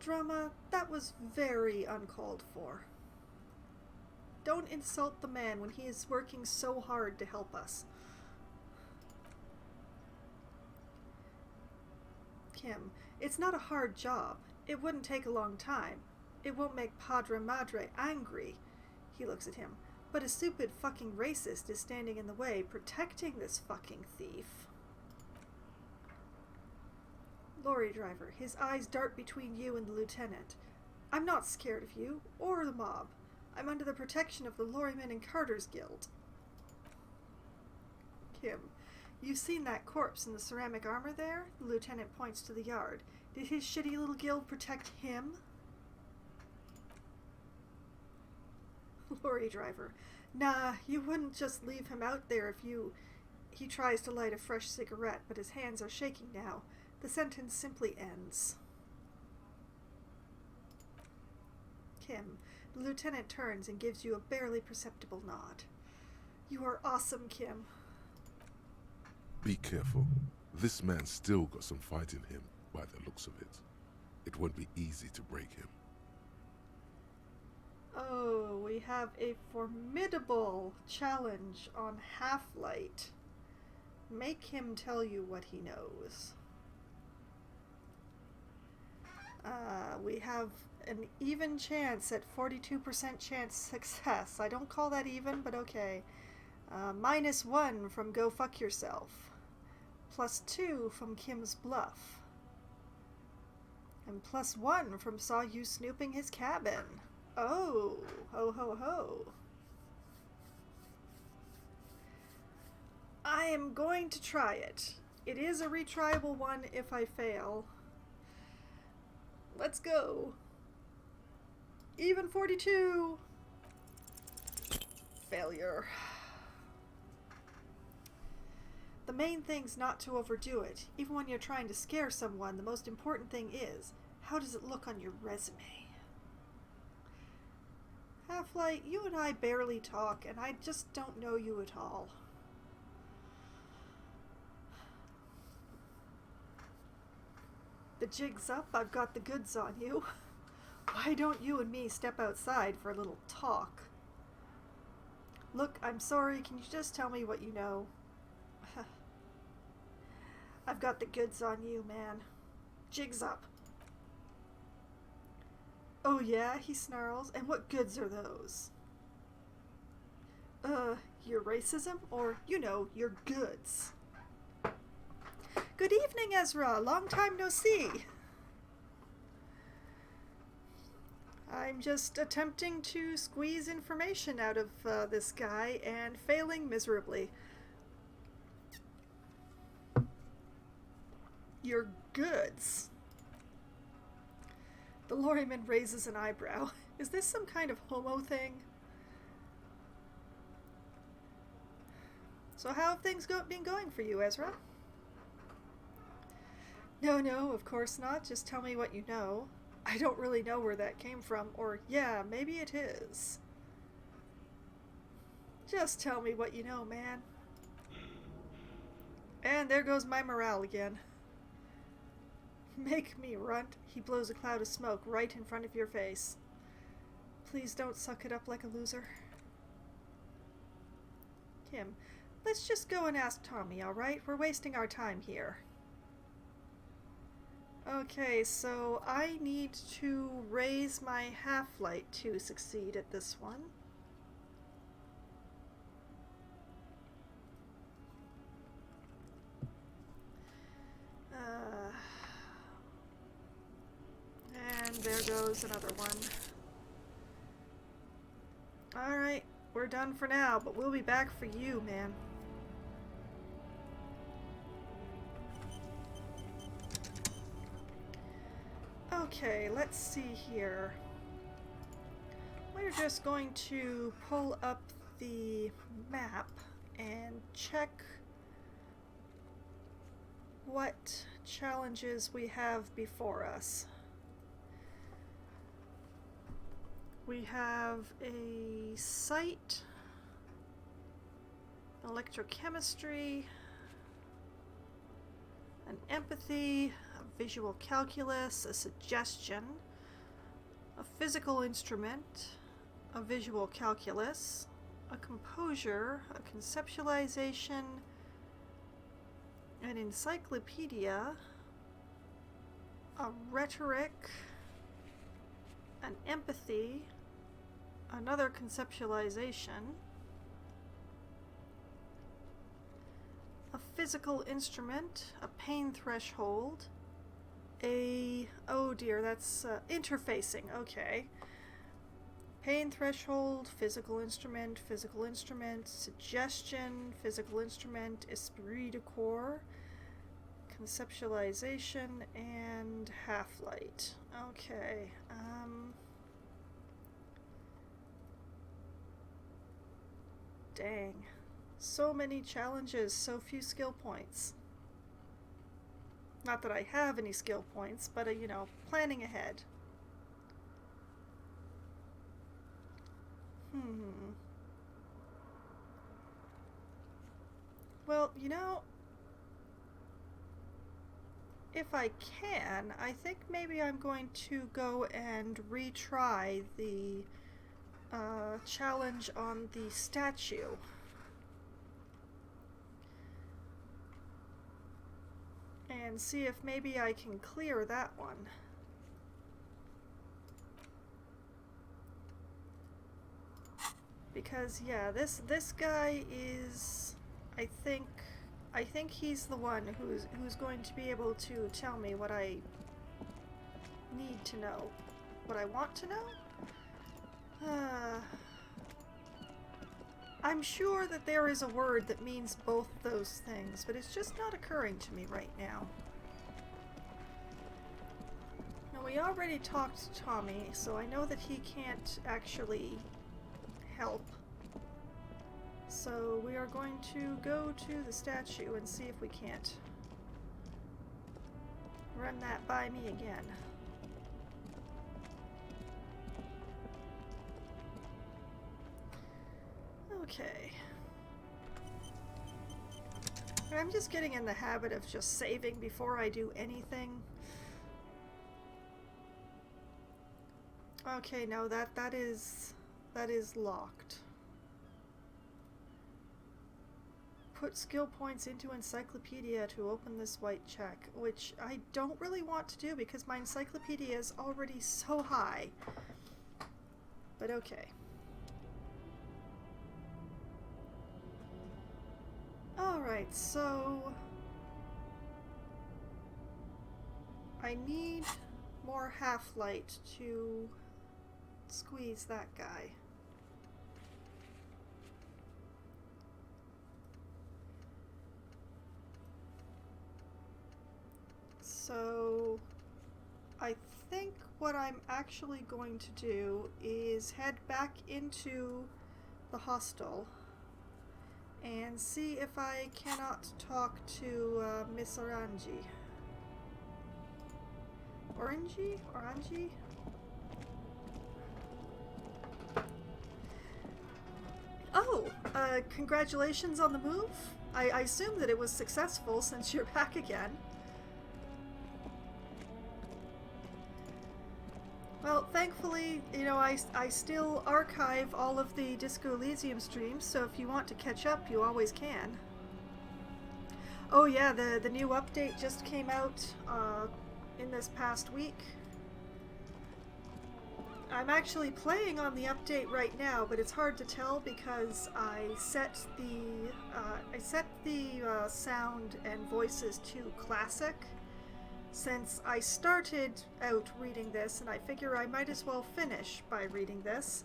Drama, that was very uncalled for. Don't insult the man when he is working so hard to help us. Kim, it's not a hard job. It wouldn't take a long time. It won't make Padre Madre angry. He looks at him. But a stupid fucking racist is standing in the way, protecting this fucking thief. Lorry driver, his eyes dart between you and the lieutenant. I'm not scared of you, or the mob. I'm under the protection of the Lorrymen and Carters Guild. Kim, you've seen that corpse in the ceramic armor there? The lieutenant points to the yard. Did his shitty little guild protect him? Lorry driver, nah, you wouldn't just leave him out there if you... He tries to light a fresh cigarette, but his hands are shaking now. The sentence simply ends. Kim, the lieutenant turns and gives you a barely perceptible nod. You are awesome, Kim. Be careful. This man's still got some fight in him, by the looks of it. It won't be easy to break him. Oh, we have a formidable challenge on Half-Light. Make him tell you what he knows. We have an even chance at 42% chance success. I don't call that even, but okay. -1 from Go Fuck Yourself. +2 from Kim's Bluff. And +1 from Saw You Snooping His Cabin. Oh, ho ho ho. I am going to try it. It is a retryable one if I fail. Let's go. Even 42. Failure. The main thing's not to overdo it. Even when you're trying to scare someone, the most important thing is, how does it look on your resume? Half-Light, you and I barely talk, and I just don't know you at all. The jig's up, I've got the goods on you. Why don't you and me step outside for a little talk? Look, I'm sorry, can you just tell me what you know? I've got the goods on you, man. Jig's up. Oh yeah, he snarls. And what goods are those? Your racism? Or, you know, your goods. Good evening, Ezra. Long time no see. I'm just attempting to squeeze information out of this guy and failing miserably. Your goods. The lorryman raises an eyebrow. Is this some kind of homo thing? So how have things been going for you, Ezra? No, of course not. Just tell me what you know. I don't really know where that came from, or yeah, maybe it is. Just tell me what you know, man. And there goes my morale again. Make me runt. He blows a cloud of smoke right in front of your face. Please don't suck it up like a loser. Kim, let's just go and ask Tommy, alright? We're wasting our time here. Okay, so I need to raise my half-light to succeed at this one. close another one. Alright, we're done for now, but we'll be back for you, man. Okay, let's see here. We're just going to pull up the map and check what challenges we have before us. We have a sight, electrochemistry, an empathy, a visual calculus, a suggestion, a physical instrument, a visual calculus, a composure, a conceptualization, an encyclopedia, a rhetoric, an empathy, another conceptualization, a physical instrument, a pain threshold, oh dear, that's interfacing, okay. Pain threshold, physical instrument, suggestion, physical instrument, esprit de corps, conceptualization, and half-light. Okay, dang. So many challenges, so few skill points. Not that I have any skill points, but, you know, planning ahead. Well, you know, if I can, I think maybe I'm going to go and retry the challenge on the statue. And see if maybe I can clear that one. Because yeah, this guy is, I think he's the one who's going to be able to tell me what I need to know. What I want to know? I'm sure that there is a word that means both those things, but it's just not occurring to me right now. Now, we already talked to Tommy, so I know that he can't actually help. So we are going to go to the statue and see if we can't run that by me again. Okay. I'm just getting in the habit of just saving before I do anything. Okay, no, that is locked. Put skill points into encyclopedia to open this white check, which I don't really want to do because my encyclopedia is already so high. But okay. Alright, so I need more half-light to squeeze that guy. So I think what I'm actually going to do is head back into the hostel and see if I cannot talk to Miss Orangi. Orangi? Oh, congratulations on the move. I assume that it was successful since you're back again. Well, thankfully, you know, I still archive all of the Disco Elysium streams, so if you want to catch up, you always can. Oh yeah, the new update just came out in this past week. I'm actually playing on the update right now, but it's hard to tell because I set the sound and voices to classic, since I started out reading this, and I figure I might as well finish by reading this.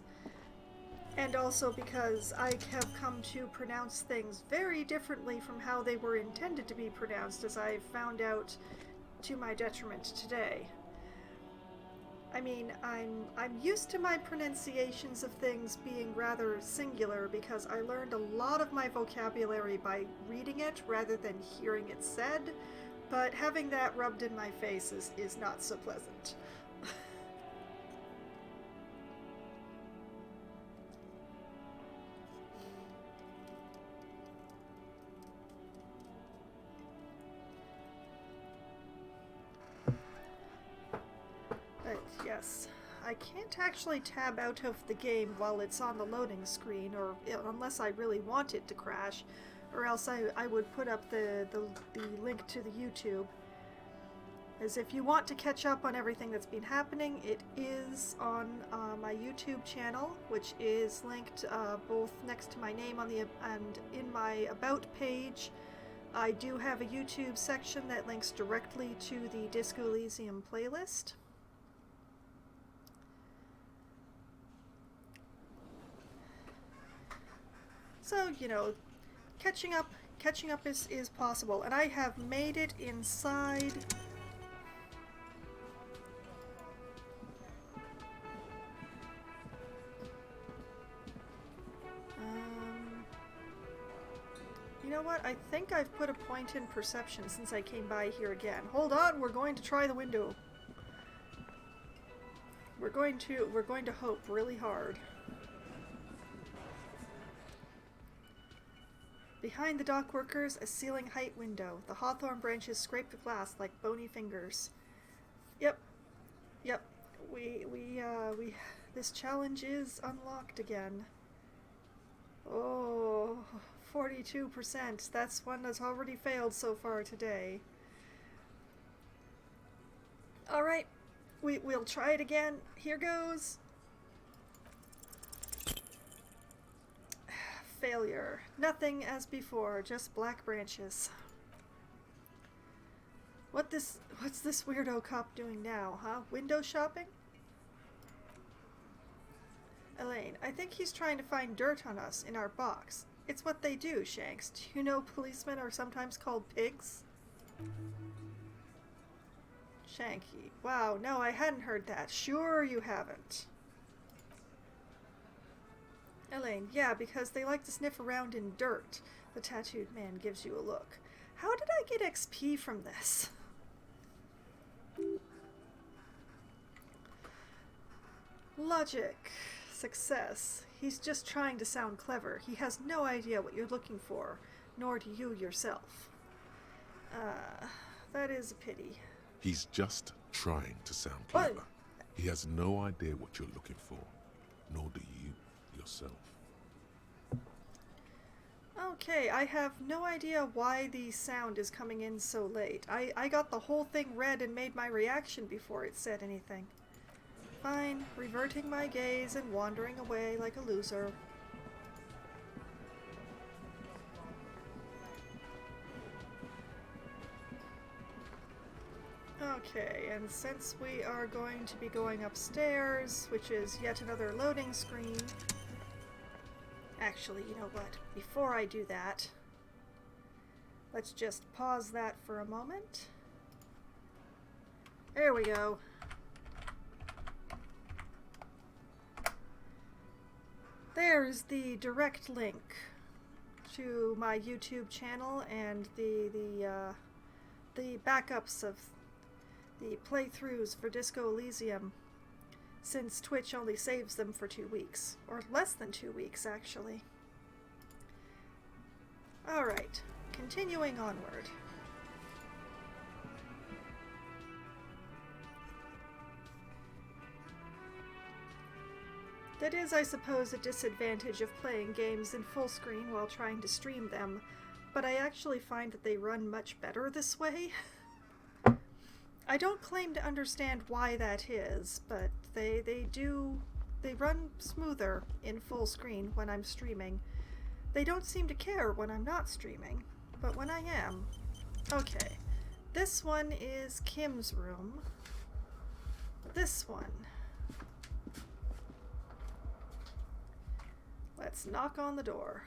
And also because I have come to pronounce things very differently from how they were intended to be pronounced, as I found out to my detriment today. I mean, I'm used to my pronunciations of things being rather singular because I learned a lot of my vocabulary by reading it rather than hearing it said, but having that rubbed in my face is not so pleasant. But yes, I can't actually tab out of the game while it's on the loading screen, or unless I really want it to crash, or else I would put up the link to the YouTube. As if you want to catch up on everything that's been happening, it is on my YouTube channel, which is linked both next to my name on the and in my About page. I do have a YouTube section that links directly to the Disco Elysium playlist. So, you know, catching up is possible, and I have made it inside. You know what? I think I've put a point in perception since I came by here again. Hold on, we're going to try the window. We're going to hope really hard. Behind the dock workers, a ceiling height window. The hawthorn branches scrape the glass like bony fingers. Yep. This challenge is unlocked again. Oh, 42%. That's one that's already failed so far today. Alright, we'll try it again. Here goes. Failure. Nothing as before, just black branches. What's this weirdo cop doing now, huh? Window shopping? Elaine, I think he's trying to find dirt on us in our box. It's what they do, Shanks. Do you know policemen are sometimes called pigs? Shanky. Wow, no, I hadn't heard that. Sure you haven't. Elaine, yeah, because they like to sniff around in dirt. The tattooed man gives you a look. How did I get XP from this? Logic. Success. He's just trying to sound clever. He has no idea what you're looking for, nor do you yourself. That is a pity. He's just trying to sound clever. He has no idea what you're looking for, nor do you yourself. Okay, I have no idea why the sound is coming in so late. I got the whole thing read and made my reaction before it said anything. Fine, reverting my gaze and wandering away like a loser. Okay, and since we are going to be going upstairs, which is yet another loading screen... Actually, you know what? Before I do that, let's just pause that for a moment. There we go. There's the direct link to my YouTube channel and the backups of the playthroughs for Disco Elysium, since Twitch only saves them for 2 weeks, or less than 2 weeks actually. Alright, continuing onward. That is, I suppose, a disadvantage of playing games in full screen while trying to stream them, but I actually find that they run much better this way. I don't claim to understand why that is, but they run smoother in full screen when I'm streaming. They don't seem to care when I'm not streaming, but when I am... Okay, This one is Kim's room. This one. Let's knock on the door.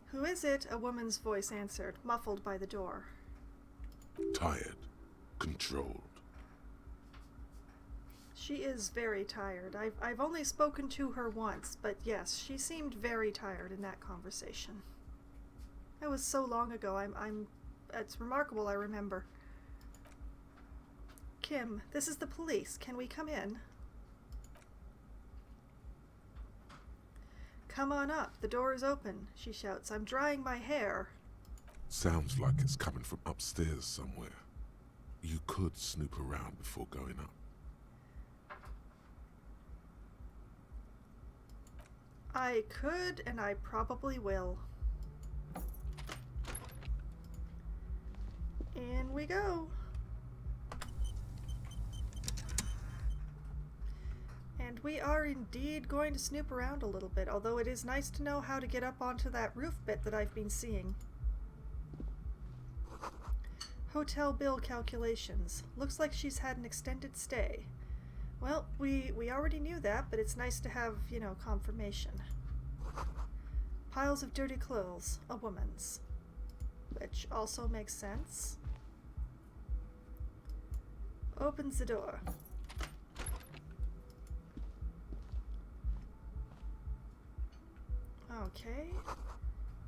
Who is it? A woman's voice answered, muffled by the door. Tired. Controlled. She is very tired. I've only spoken to her once, but yes, she seemed very tired in that conversation. That was so long ago. It's remarkable I remember. Kim, this is the police. Can we come in? Come on up. The door is open, she shouts. I'm drying my hair. Sounds like it's coming from upstairs somewhere. You could snoop around before going up. I could, and I probably will. In we go. And we are indeed going to snoop around a little bit, although it is nice to know how to get up onto that roof bit that I've been seeing. Hotel bill calculations. Looks like she's had an extended stay. Well, we already knew that, but it's nice to have, confirmation. Piles of dirty clothes. A woman's. Which also makes sense. Opens the door. Okay.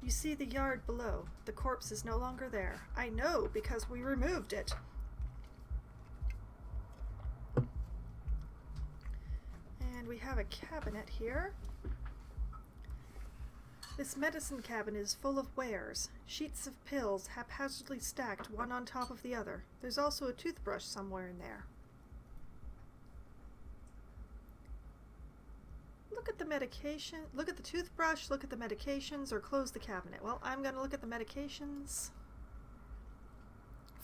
You see the yard below. The corpse is no longer there. I know, because we removed it. And we have a cabinet here. This medicine cabinet is full of wares. Sheets of pills haphazardly stacked one on top of the other. There's also a toothbrush somewhere in there. Look at the medication. Look at the toothbrush, look at the medications, or close the cabinet. Well, I'm going to look at the medications.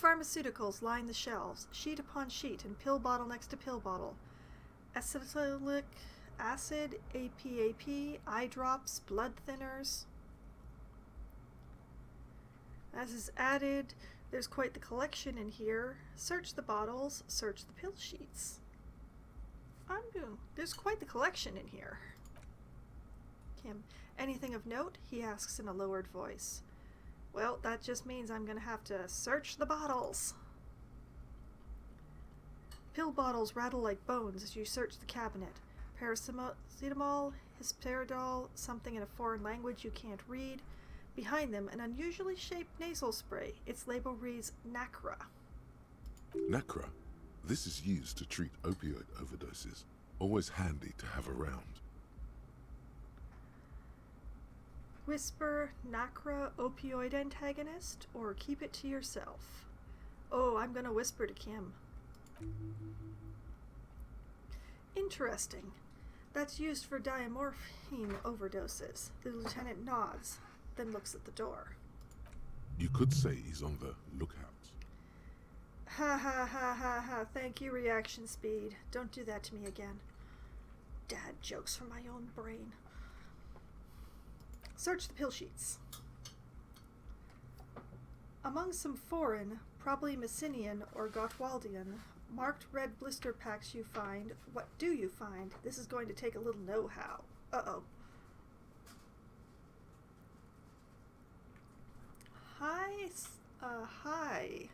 Pharmaceuticals line the shelves, sheet upon sheet, and pill bottle next to pill bottle. Acetylic acid, APAP, eye drops, blood thinners. As is added, there's quite the collection in here. Search the bottles, search the pill sheets. There's quite the collection in here. Kim, anything of note? He asks in a lowered voice. Well, that just means I'm going to have to search the bottles. Pill bottles rattle like bones as you search the cabinet. Paracetamol, hesperidol, something in a foreign language you can't read. Behind them, an unusually shaped nasal spray. Its label reads Nacra. Nacra. This is used to treat opioid overdoses. Always handy to have around. Whisper, Nacra, opioid antagonist, or keep it to yourself. Oh, I'm gonna whisper to Kim. Interesting. That's used for diamorphine overdoses. The lieutenant nods, then looks at the door. You could say he's on the lookout. Ha ha ha ha ha, thank you, reaction speed. Don't do that to me again. Dad jokes from my own brain. Search the pill sheets. Among some foreign, probably Messinian or Gottwaldian, marked red blister packs you find, what do you find? This is going to take a little know-how. Uh-oh. Hi.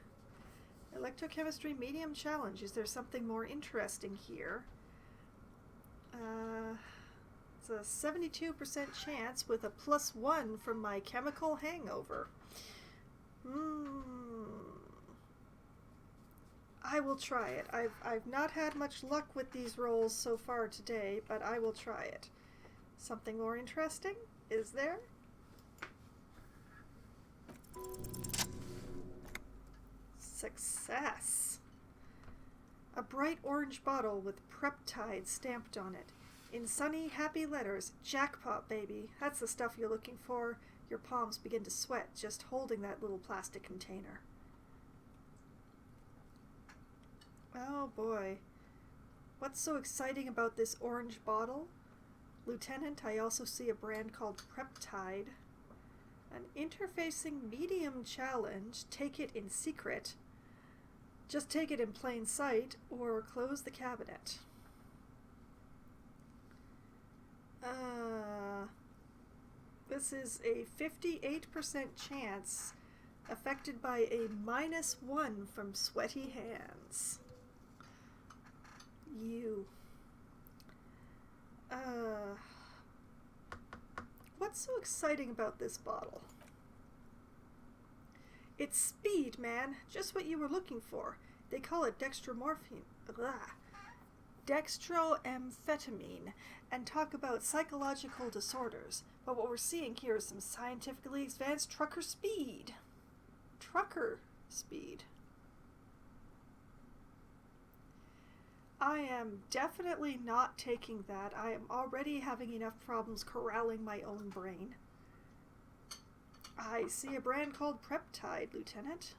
Electrochemistry medium challenge. Is there something more interesting here? It's a 72% chance with a +1 from my chemical hangover. I will try it. I've not had much luck with these rolls so far today, but I will try it. Something more interesting? Is there? Success. A bright orange bottle with Preptide stamped on it. In sunny, happy letters, jackpot, baby. That's the stuff you're looking for. Your palms begin to sweat just holding that little plastic container. Oh boy. What's so exciting about this orange bottle? Lieutenant, I also see a brand called Preptide. An interfacing medium challenge. Take it in secret. Just take it in plain sight or close the cabinet. This is a 58% chance affected by a -1 from sweaty hands. You. What's so exciting about this bottle? It's speed, man. Just what you were looking for. They call it dextroamphetamine, and talk about psychological disorders. But what we're seeing here is some scientifically advanced trucker speed. Trucker speed. I am definitely not taking that. I am already having enough problems corralling my own brain. I see a brand called Preptide, Lieutenant.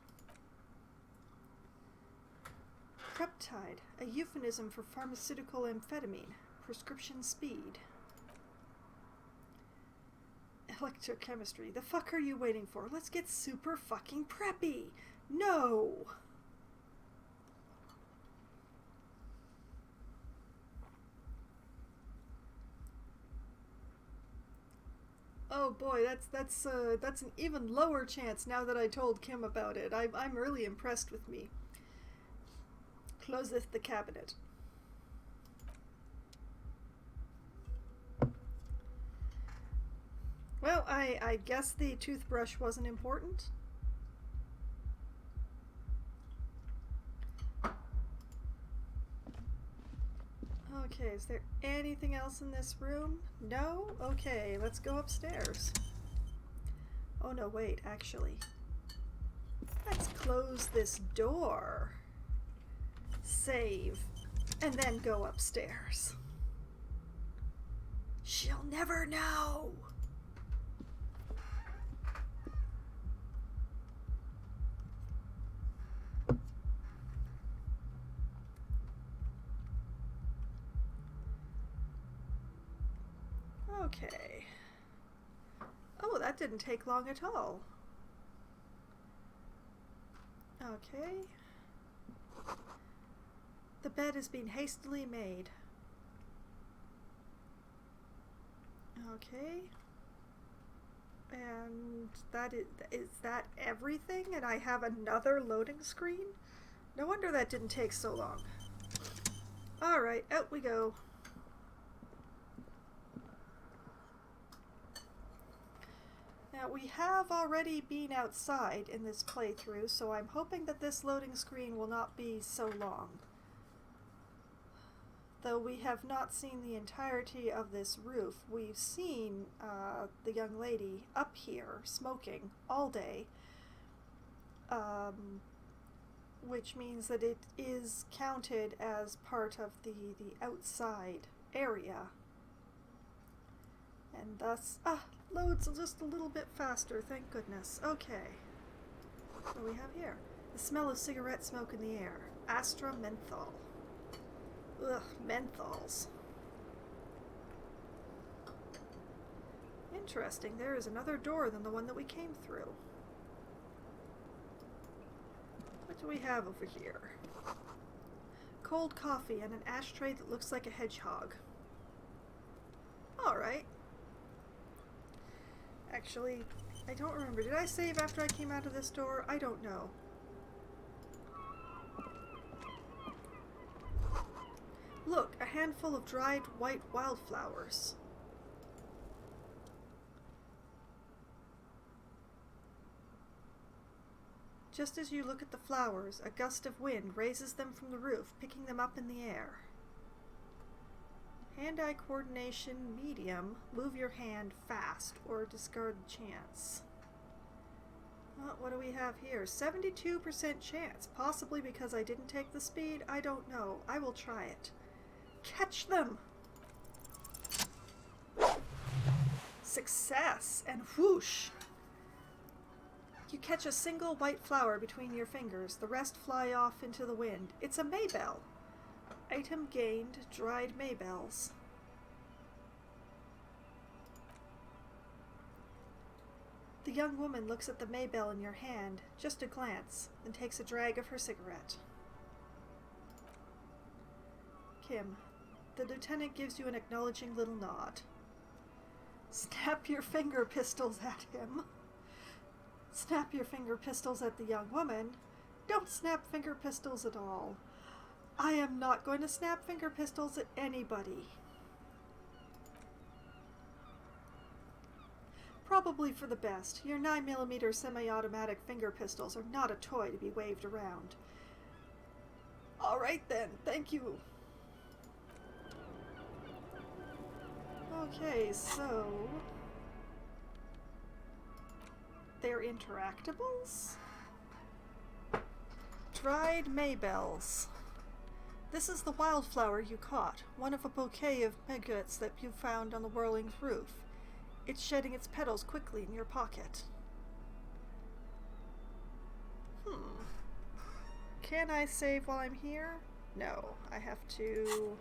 Preptide, a euphemism for pharmaceutical amphetamine. Prescription speed. Electrochemistry. The fuck are you waiting for? Let's get super fucking preppy. No! Oh boy, that's an even lower chance now that I told Kim about it. I'm really impressed with me. Closeth the cabinet. Well, I guess the toothbrush wasn't important. Okay, is there anything else in this room? No? Okay, let's go upstairs. Oh no, wait, actually. Let's close this door. Save. And then go upstairs. She'll never know! Okay. Oh, that didn't take long at all. Okay. The bed is being hastily made. Okay. And is that everything? And I have another loading screen? No wonder that didn't take so long. Alright, out we go. Now, we have already been outside in this playthrough, so I'm hoping that this loading screen will not be so long. Though we have not seen the entirety of this roof, we've seen the young lady up here smoking all day, which means that it is counted as part of the outside area. And thus, loads just a little bit faster, thank goodness. Okay. What do we have here? The smell of cigarette smoke in the air. Astra menthol. Ugh, menthols. Interesting, there is another door than the one that we came through. What do we have over here? Cold coffee and an ashtray that looks like a hedgehog. Alright. Actually, I don't remember. Did I save after I came out of this door? I don't know. Look, a handful of dried white wildflowers. Just as you look at the flowers, a gust of wind raises them from the roof, picking them up in the air. Hand-eye coordination medium. Move your hand fast or discard the chance. What do we have here? 72% chance. Possibly because I didn't take the speed. I don't know. I will try it. Catch them! Success! And whoosh! You catch a single white flower between your fingers. The rest fly off into the wind. It's a maybell. Item gained, dried maybells. The The young woman looks at the Maybell in your hand, just a glance, then takes a drag of her cigarette. Kim, the lieutenant gives you an acknowledging little nod. Snap your finger pistols at him. Snap your finger pistols at the young woman. Don't snap finger pistols at all. I am not going to snap finger pistols at anybody. Probably for the best. Your 9mm semi-automatic finger pistols are not a toy to be waved around. All right then, thank you. Okay, so they're interactables? Dried Maybells. This is the wildflower you caught, one of a bouquet of maggots that you found on the whirling's roof. It's shedding its petals quickly in your pocket. Can I save while I'm here? No, I have to...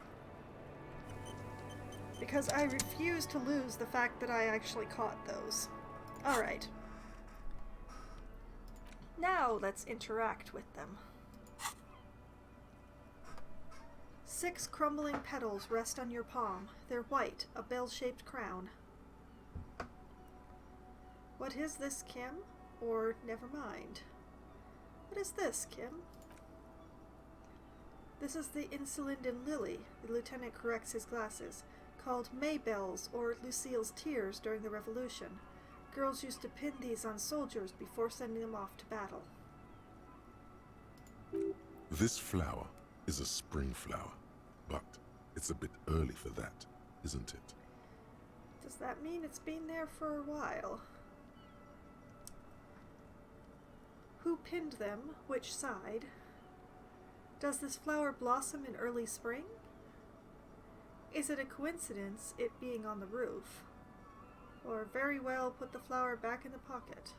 because I refuse to lose the fact that I actually caught those. Alright. Now let's interact with them. 6 crumbling petals rest on your palm. They're white, a bell-shaped crown. What is this, Kim? Or never mind. What is this, Kim? This is the Insulinden lily, the lieutenant corrects his glasses, called Maybells or Lucille's tears during the Revolution. Girls used to pin these on soldiers before sending them off to battle. This flower is a spring flower, but it's a bit early for that, isn't it? Does that mean it's been there for a while? Who pinned them? Which side? Does this flower blossom in early spring? Is it a coincidence, it being on the roof? Or very well put the flower back in the pocket?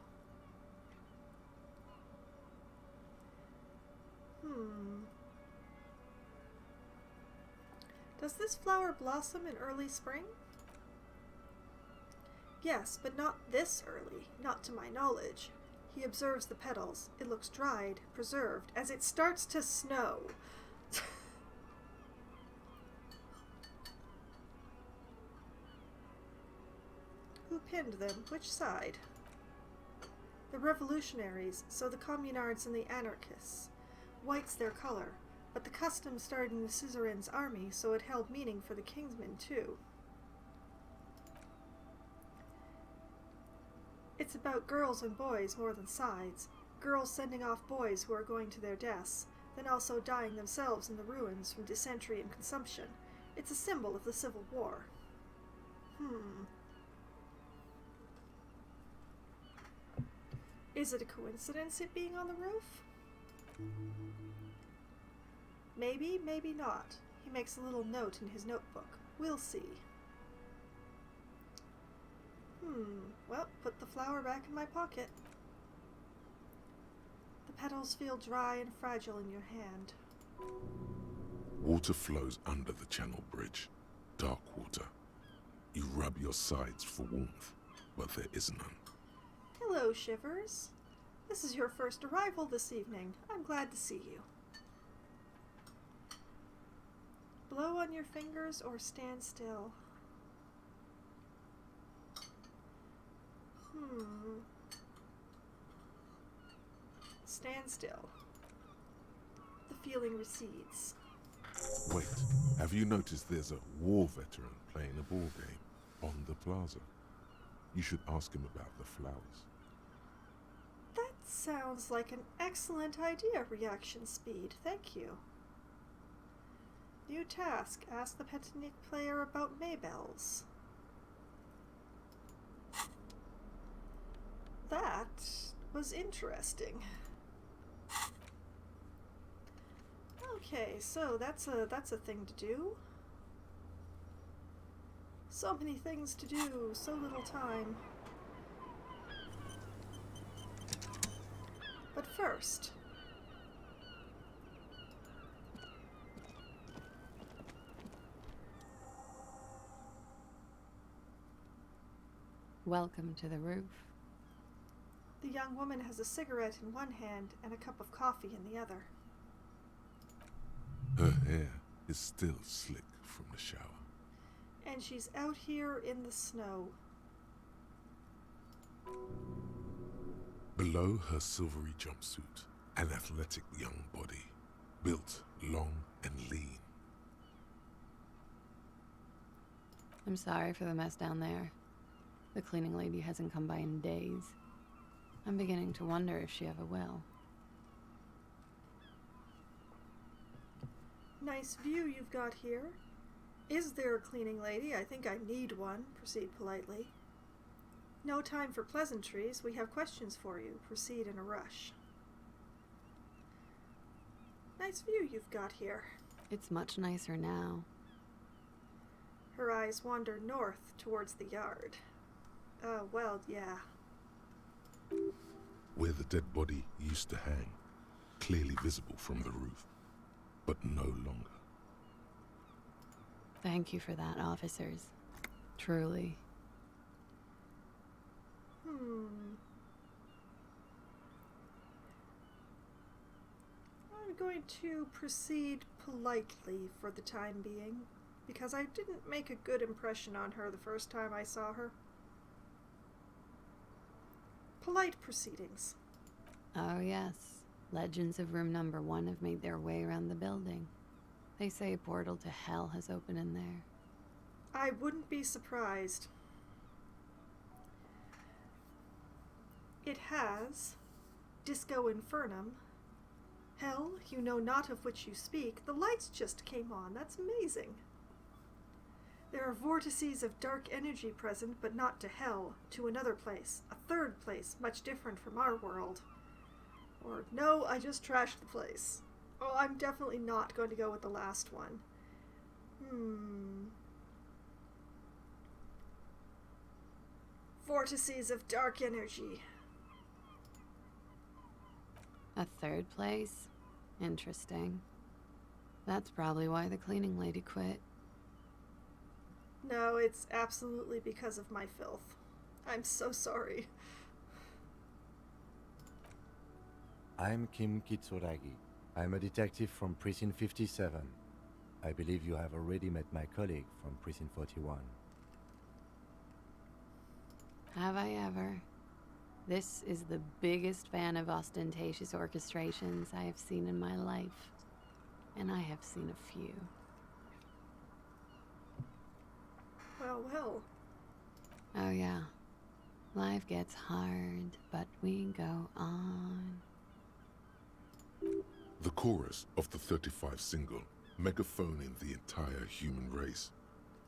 Does this flower blossom in early spring? Yes, but not this early, not to my knowledge. He observes the petals. It looks dried, preserved, as it starts to snow. Who pinned them? Which side? The revolutionaries, so the communards and the anarchists. White's their color, but the custom started in the suzerain's army, so it held meaning for the kingsmen too. It's about girls and boys more than sides. Girls sending off boys who are going to their deaths, then also dying themselves in the ruins from dysentery and consumption. It's a symbol of the Civil War. Is it a coincidence it being on the roof? Maybe, maybe not. He makes a little note in his notebook. We'll see. Well, put the flower back in my pocket. The petals feel dry and fragile in your hand. Water flows under the channel bridge. Dark water. You rub your sides for warmth, but there is none. Hello, Shivers. This is your first arrival this evening. I'm glad to see you. Blow on your fingers or stand still. Stand still. The feeling recedes. Wait, have you noticed there's a war veteran playing a ball game on the plaza? You should ask him about the flowers. That sounds like an excellent idea, reaction speed. Thank you. New task. Ask the Petanique player about Maybells. That was interesting. Okay, so that's a thing to do. So many things to do, so little time. But first, welcome to the roof. The young woman has a cigarette in one hand and a cup of coffee in the other. Her hair is still slick from the shower. And she's out here in the snow. Below her silvery jumpsuit, an athletic young body, built long and lean. I'm sorry for the mess down there. The cleaning lady hasn't come by in days. I'm beginning to wonder if she ever will. Nice view you've got here. Is there a cleaning lady? I think I need one. Proceed politely. No time for pleasantries. We have questions for you. Proceed in a rush. Nice view you've got here. It's much nicer now. Her eyes wander north towards the yard. Oh, well, yeah. Where the dead body used to hang, clearly visible from the roof, but no longer. Thank you for that, officers. Truly. I'm going to proceed politely for the time being, because I didn't make a good impression on her the first time I saw her. Polite proceedings. Oh yes, legends of room number 1 have made their way around the building. They say a portal to hell has opened in there. I wouldn't be surprised. It has Disco Infernum. Hell, you know not of which you speak. The lights just came on. That's amazing. There are vortices of dark energy present, but not to hell, to another place, a third place, much different from our world. Or, no, I just trashed the place. Oh, I'm definitely not going to go with the last one. Vortices of dark energy. A third place? Interesting. That's probably why the cleaning lady quit. No, it's absolutely because of my filth. I'm so sorry. I'm Kim Kitsuragi. I'm a detective from Precinct 57. I believe you have already met my colleague from Precinct 41. Have I ever? This is the biggest fan of ostentatious orchestrations I have seen in my life. And I have seen a few. Well, well. Oh yeah. Life gets hard, but we go on. The chorus of the 35 single, megaphoning the entire human race,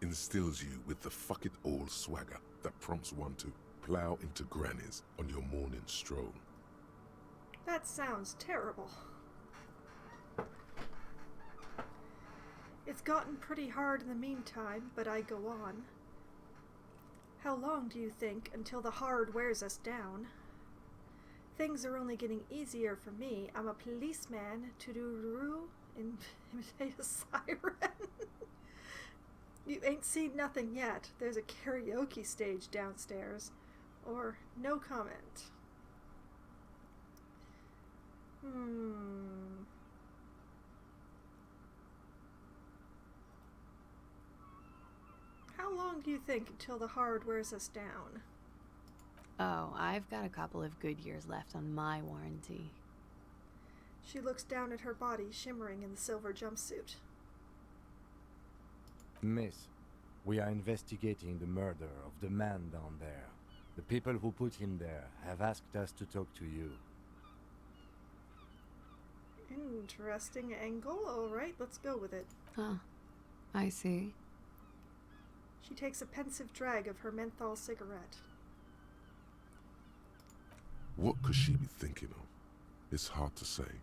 instills you with the fuck it all swagger that prompts one to plow into grannies on your morning stroll. That sounds terrible. It's gotten pretty hard in the meantime, but I go on. How long do you think until the hard wears us down? Things are only getting easier for me. I'm a policeman to imitate a siren. You ain't seen nothing yet. There's a karaoke stage downstairs. Or no comment. How long do you think until the hard wears us down? Oh, I've got a couple of good years left on my warranty. She looks down at her body shimmering in the silver jumpsuit. Miss, we are investigating the murder of the man down there. The people who put him there have asked us to talk to you. Interesting angle. All right, let's go with it. Huh. I see. She takes a pensive drag of her menthol cigarette. What could she be thinking of? It's hard to say.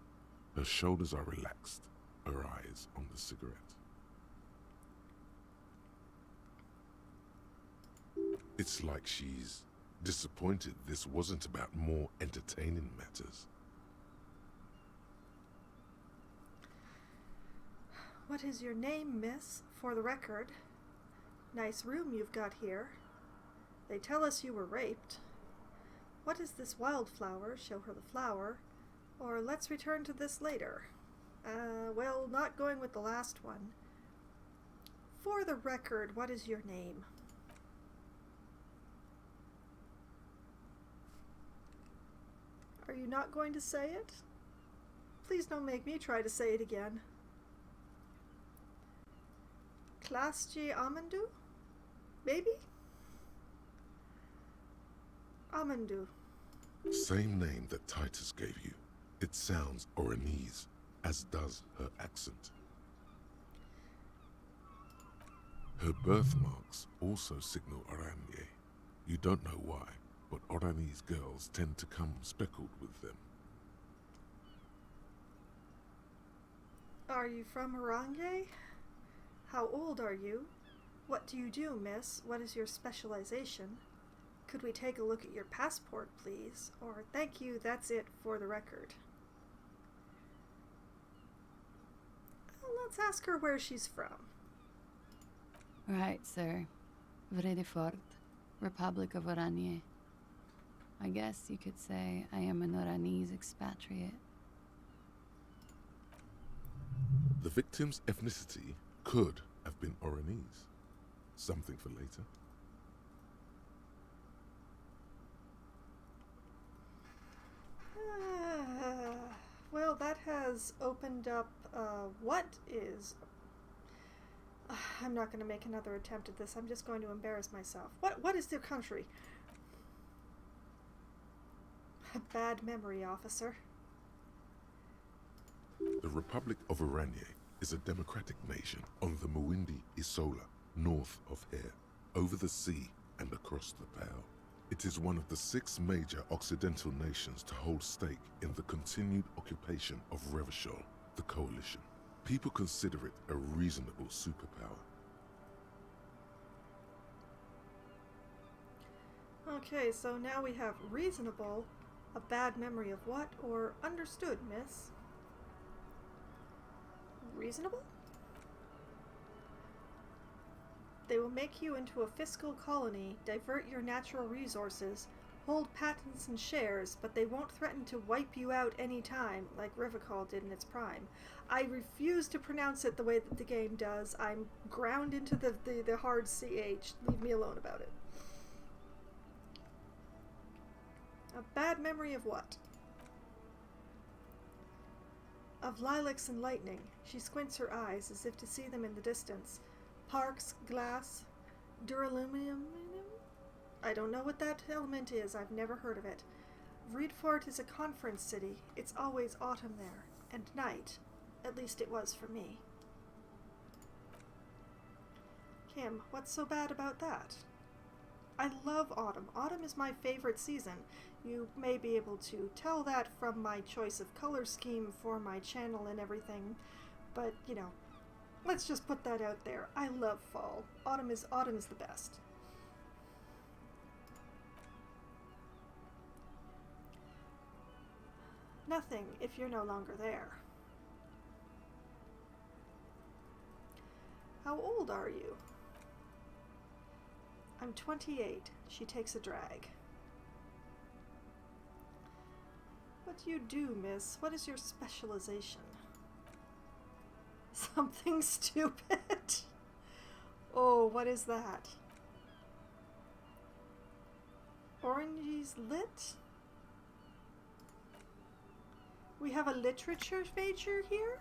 Her shoulders are relaxed, her eyes on the cigarette. It's like she's disappointed this wasn't about more entertaining matters. What is your name, miss? For the record. Nice room you've got here. They tell us you were raped. What is this wildflower? Show her the flower. Or let's return to this later. Well, not going with the last one. For the record, what is your name? Are you not going to say it? Please don't make me try to say it again. Klasje Amandu? Maybe? Amandu. Same name that Titus gave you. It sounds Oranese, as does her accent. Her birthmarks also signal Oranje. You don't know why, but Oranese girls tend to come speckled with them. Are you from Oranje? How old are you? What do you do, miss? What is your specialization? Could we take a look at your passport, please? Or thank you, that's it for the record. Well, let's ask her where she's from. Right, sir. Vredefort, Republic of Oranje. I guess you could say I am an Oranese expatriate. The victim's ethnicity could have been Oranese. Something for later. Well, that has opened up, what is... I'm not going to make another attempt at this. I'm just going to embarrass myself. What is their country? A bad memory, officer. The Republic of Oranje is a democratic nation on the Muindi Isola, north of here, over the sea and across the Pale. It is one of the 6 major Occidental nations to hold stake in the continued occupation of Revachol, the coalition. People consider it a reasonable superpower. Okay, so now we have reasonable, a bad memory of what, or understood, miss? Reasonable? They will make you into a fiscal colony, divert your natural resources, hold patents and shares, but they won't threaten to wipe you out any time, like Revachol did in its prime. I refuse to pronounce it the way that the game does. I'm ground into the hard CH. Leave me alone about it. A bad memory of what? Of lilacs and lightning. She squints her eyes as if to see them in the distance. Parks, glass, duraluminum. I don't know what that element is. I've never heard of it. Vriedfort is a conference city. It's always autumn there, and night. At least it was for me. Kim, what's so bad about that? I love autumn. Autumn is my favorite season. You may be able to tell that from my choice of color scheme for my channel and everything, but, you know, let's just put that out there. I love fall. Autumn is the best. Nothing if you're no longer there. How old are you? I'm 28. She takes a drag. What do you do, miss? What is your specialization? Something stupid. Oh, what is that? Orange's lit? We have a literature major here?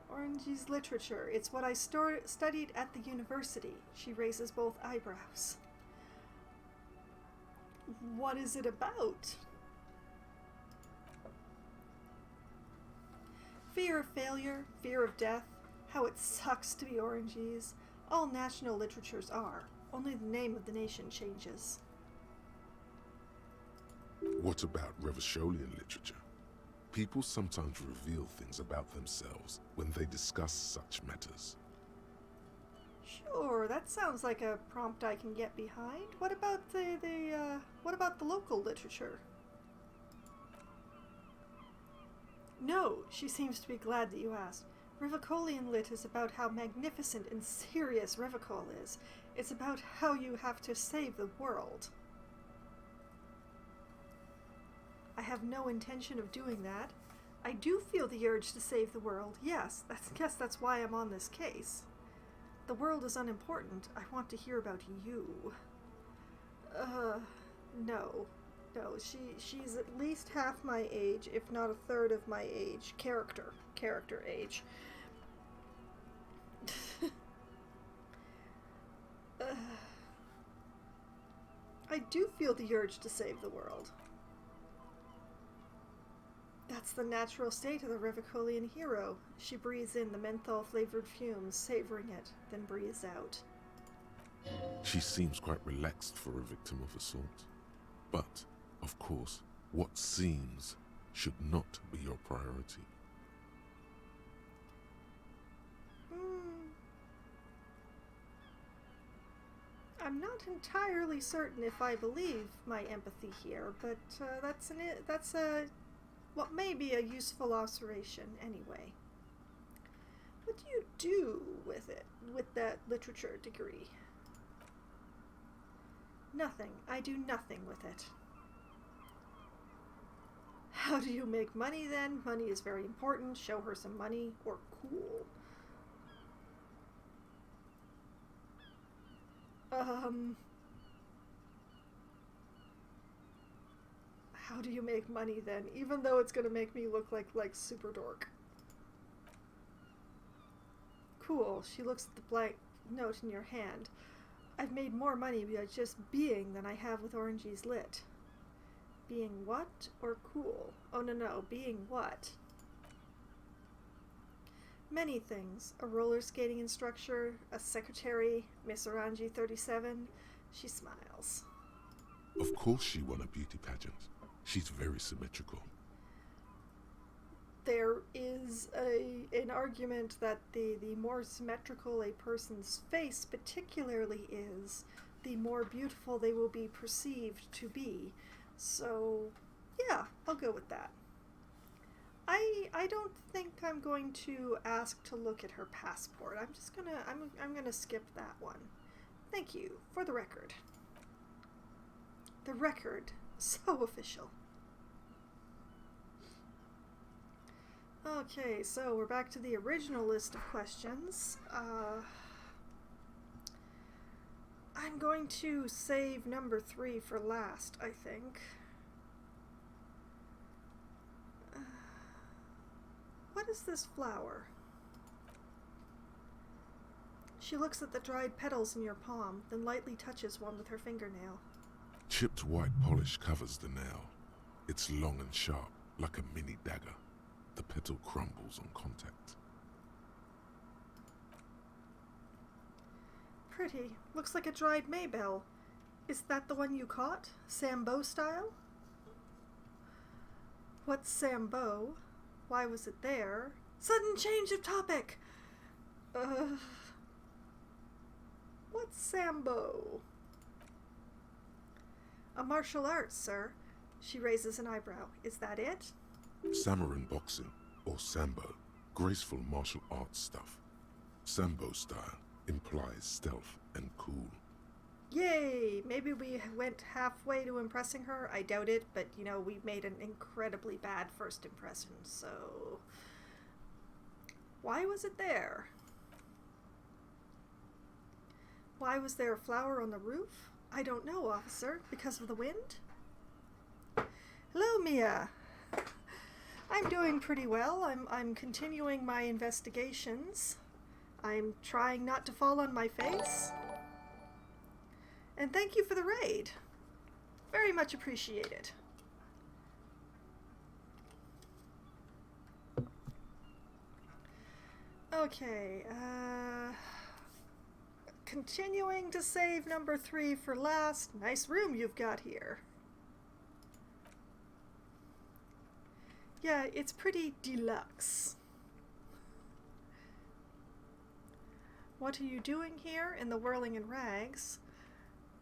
Orange's literature. It's what I studied at the university. She raises both eyebrows. What is it about? Fear of failure, fear of death, how it sucks to be Orangeese. All national literatures are. Only the name of the nation changes. What about Revacholian literature? People sometimes reveal things about themselves when they discuss such matters. Sure, that sounds like a prompt I can get behind. What about what about the local literature? No, she seems to be glad that you asked. Rivicolian Lit is about how magnificent and serious Rivicol is. It's about how you have to save the world. I have no intention of doing that. I do feel the urge to save the world, yes. That's why I'm on this case. The world is unimportant. I want to hear about you. No. No, she's at least half my age, if not a third of my age. Character age. I do feel the urge to save the world. That's the natural state of the Revicolian hero. She breathes in the menthol-flavored fumes, savoring it, then breathes out. She seems quite relaxed for a victim of assault. But, of course, what seems should not be your priority. I'm not entirely certain if I believe my empathy here, but that's what may be a useful observation anyway. What do you do with it, with that literature degree? Nothing. I do nothing with it. How do you make money then? Money is very important. Show her some money, or cool. How do you make money then? Even though it's gonna make me look like super dork. Cool. She looks at the blank note in your hand. I've made more money by just being than I have with Orangey's Lit. Being what or cool? Oh no, being what? Many things. A roller skating instructor, a secretary, Miss Orangey 37. She smiles. Of course she won a beauty pageant. She's very symmetrical. There is an argument that the more symmetrical a person's face particularly is, the more beautiful they will be perceived to be. So, yeah, I'll go with that. I don't think I'm going to ask to look at her passport. I'm gonna skip that one. Thank you, for the record. The record, so official. Okay, so we're back to the original list of questions. I'm going to save number 3 for last, I think. What is this flower? She looks at the dried petals in your palm, then lightly touches one with her fingernail. Chipped white polish covers the nail. It's long and sharp, like a mini dagger. The petal crumbles on contact. Pretty. Looks like a dried maybell. Is that the one you caught? Sambo style? What's Sambo? Why was it there? Sudden change of topic! What's Sambo? A martial arts, sir. She raises an eyebrow. Is that it? Samurai boxing, or Sambo, graceful martial arts stuff. Sambo style implies stealth and cool. Yay! Maybe we went halfway to impressing her. I doubt it, but you know, we made an incredibly bad first impression, so... Why was it there? Why was there a flower on the roof? I don't know, officer. Because of the wind? Hello, Mia. I'm doing pretty well. I'm continuing my investigations. I'm trying not to fall on my face. And thank you for the raid. Very much appreciated. Okay, continuing to save number 3 for last. Nice room you've got here. Yeah, it's pretty deluxe. What are you doing here in the Whirling in Rags?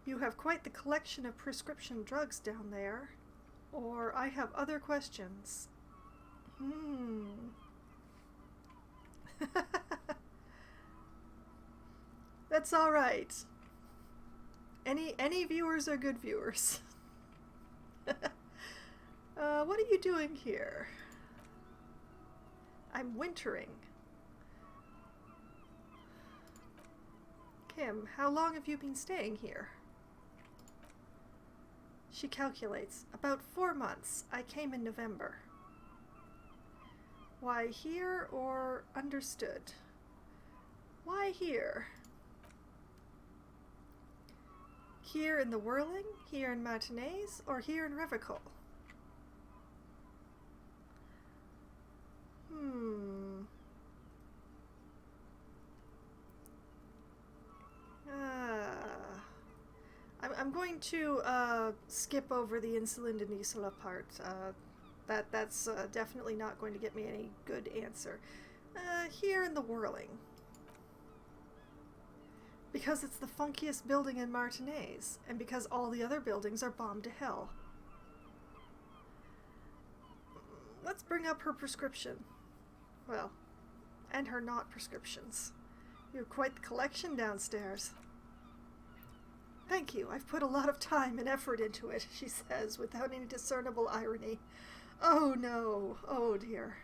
You have quite the collection of prescription drugs down there. Or I have other questions. That's all right. Any viewers are good viewers. What are you doing here? I'm wintering. Kim, how long have you been staying here? She calculates. About 4 months. I came in November. Why here or understood? Why here? Here in the Whirling? Here in Matinees? Or here in Revicol? I'm going to skip over the Insulin de Nisola part. That's definitely not going to get me any good answer. Here in the Whirling. Because it's the funkiest building in Martinaise, and because all the other buildings are bombed to hell. Let's bring up her prescription. Well, and her not prescriptions. You have quite the collection downstairs. Thank you. I've put a lot of time and effort into it, she says, without any discernible irony. Oh no. Oh dear.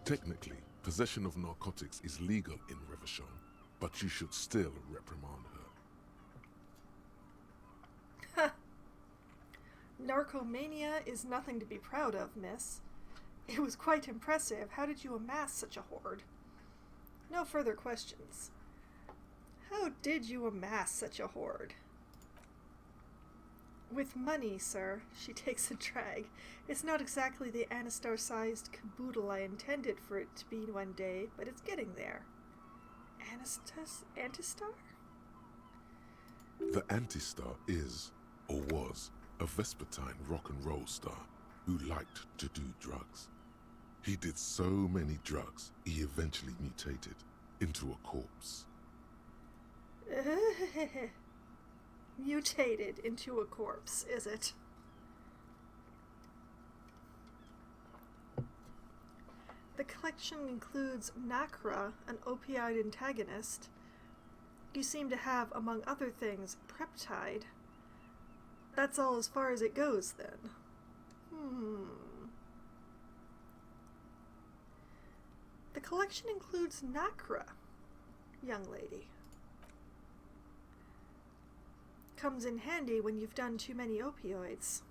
Technically, possession of narcotics is legal in Revachon, but you should still reprimand her. Narcomania is nothing to be proud of, miss. It was quite impressive. How did you amass such a hoard? No further questions. How did you amass such a hoard? With money, sir. She takes a drag. It's not exactly the Anastar-sized caboodle I intended for it to be one day, but it's getting there. Antistar? The Antistar is, or was, a Vespertine rock and roll star who liked to do drugs. He did so many drugs, he eventually mutated into a corpse. Mutated into a corpse, is it? The collection includes Nacra, an opioid antagonist. You seem to have, among other things, Preptide. That's all as far as it goes, then. The collection includes Nacra, young lady. Comes in handy when you've done too many opioids.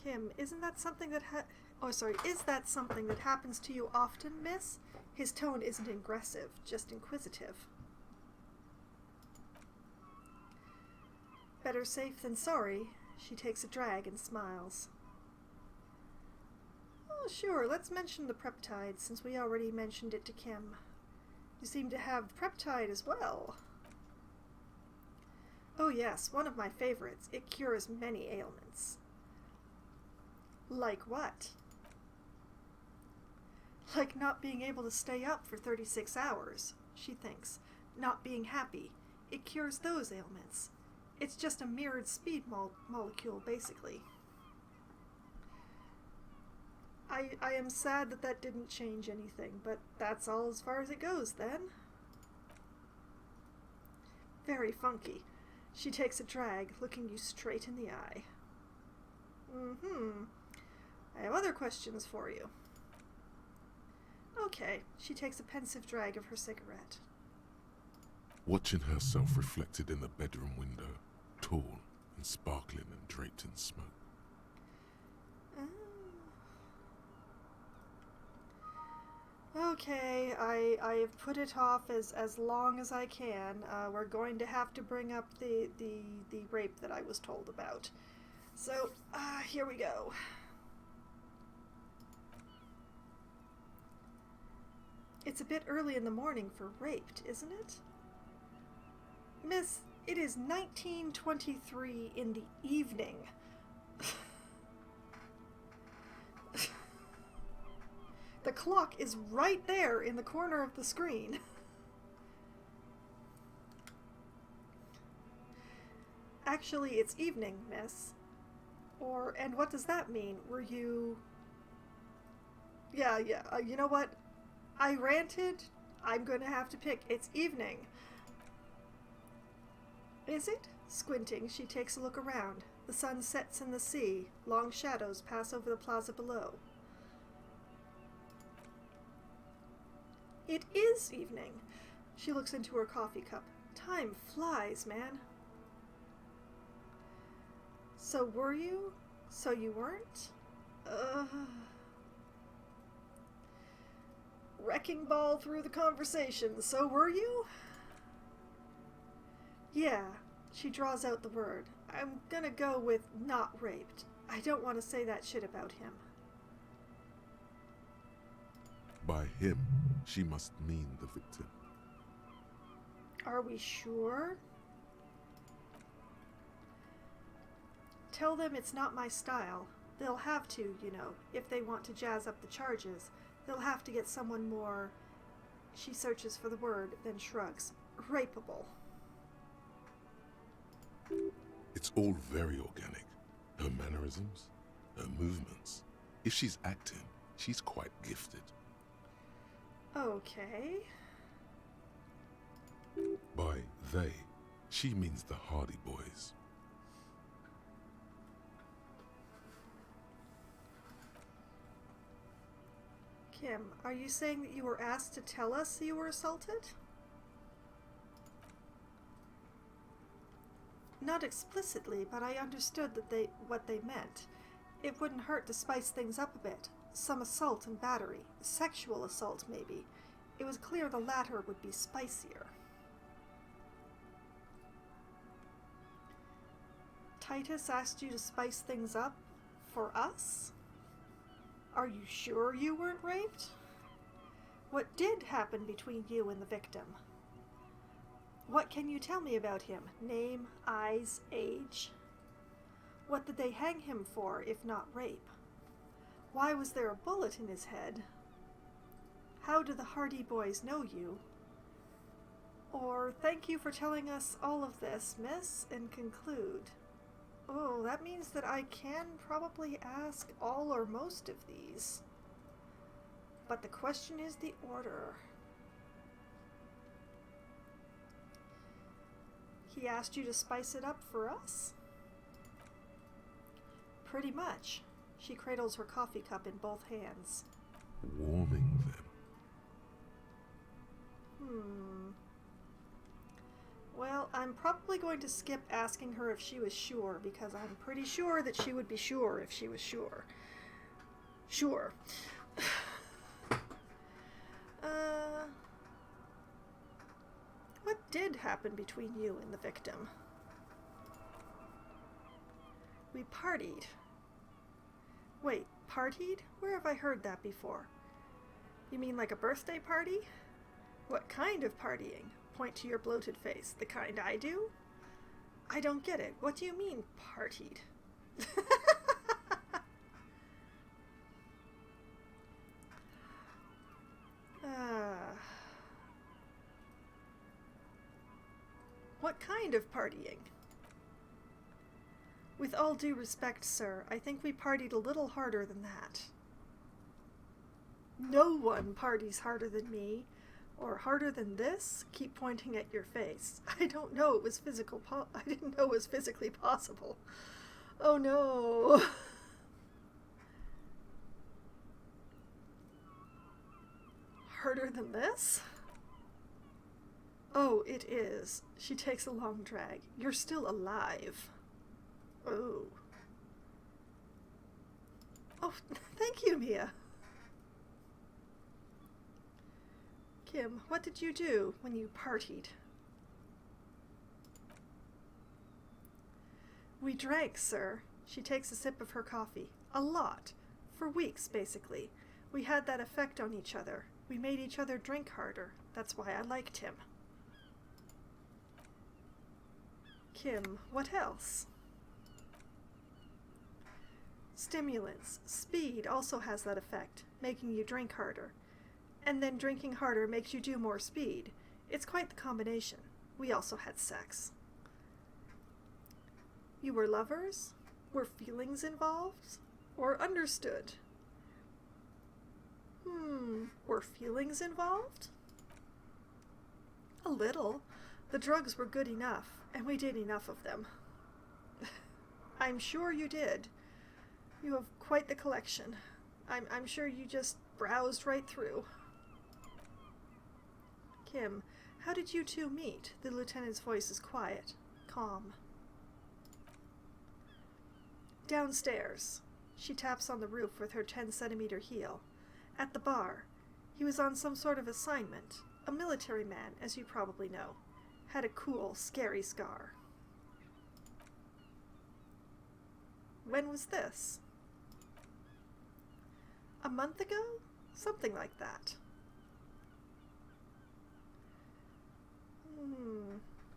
Kim, isn't that something that is that something that happens to you often, miss? His tone isn't aggressive, just inquisitive. Better safe than sorry. She takes a drag and smiles. Oh, sure, let's mention the Preptide, since we already mentioned it to Kim. You seem to have Preptide as well. Oh yes, one of my favorites. It cures many ailments. Like what? Like not being able to stay up for 36 hours, she thinks. Not being happy. It cures those ailments. It's just a mirrored speed molecule, basically. I am sad that didn't change anything, but that's all as far as it goes, then. Very funky. She takes a drag, looking you straight in the eye. I have other questions for you. Okay, she takes a pensive drag of her cigarette. Watching herself reflected in the bedroom window, tall and sparkling and draped in smoke. Okay, I have put it off as long as I can. We're going to have to bring up the rape that I was told about. So, here we go. It's a bit early in the morning for raped, isn't it? Miss, it is 19:23 in the evening. The clock is right there in the corner of the screen. Actually, it's evening, miss. And what does that mean? Were you... Yeah, you know what? I ranted. I'm going to have to pick. It's evening. Is it? Squinting, she takes a look around. The sun sets in the sea. Long shadows pass over the plaza below. It is evening. She looks into her coffee cup. Time flies, man. So were you? So you weren't? Wrecking ball through the conversation. So were you? Yeah. She draws out the word. I'm gonna go with not raped. I don't want to say that shit about him. By him, she must mean the victim. Are we sure? Tell them it's not my style. They'll have to, you know, if they want to jazz up the charges. They'll have to get someone more... She searches for the word, then shrugs. Rapeable. It's all very organic. Her mannerisms, her movements. If she's acting, she's quite gifted. Okay. By they, she means the Hardy Boys. Kim, are you saying that you were asked to tell us you were assaulted? Not explicitly, but I understood that what they meant. It wouldn't hurt to spice things up a bit. Some assault and battery. Sexual assault, maybe. It was clear the latter would be spicier. Titus asked you to spice things up for us? Are you sure you weren't raped? What did happen between you and the victim? What can you tell me about him? Name, eyes, age? What did they hang him for, if not rape? Why was there a bullet in his head? How do the Hardy Boys know you? Or thank you for telling us all of this, miss, and conclude. Oh, that means that I can probably ask all or most of these. But the question is the order. He asked you to spice it up for us? Pretty much. She cradles her coffee cup in both hands. Warming them. Well, I'm probably going to skip asking her if she was sure, because I'm pretty sure that she would be sure if she was sure. Sure. What did happen between you and the victim? We partied. Wait, partied? Where have I heard that before? You mean like a birthday party? What kind of partying? Point to your bloated face. The kind I do? I don't get it. What do you mean, partied? What kind of partying? With all due respect, sir, I think we partied a little harder than that. No one parties harder than me. Or harder than this? Keep pointing at your face. I didn't know it was physically possible. Oh no. Harder than this? Oh, it is. She takes a long drag. You're still alive. Oh. Oh, thank you, Mia. Kim, what did you do when you partied? We drank, sir. She takes a sip of her coffee. A lot. For weeks, basically. We had that effect on each other. We made each other drink harder. That's why I liked him. Kim, what else? Stimulants. Speed also has that effect, making you drink harder. And then drinking harder makes you do more speed. It's quite the combination. We also had sex. You were lovers? Were feelings involved? Or understood? Were feelings involved? A little. The drugs were good enough, and we did enough of them. I'm sure you did. You have quite the collection. I'm sure you just browsed right through. Kim, how did you two meet? The lieutenant's voice is quiet, calm. Downstairs. She taps on the roof with her 10-centimeter heel. At the bar. He was on some sort of assignment. A military man, as you probably know. Had a cool, scary scar. When was this? A month ago? Something like that.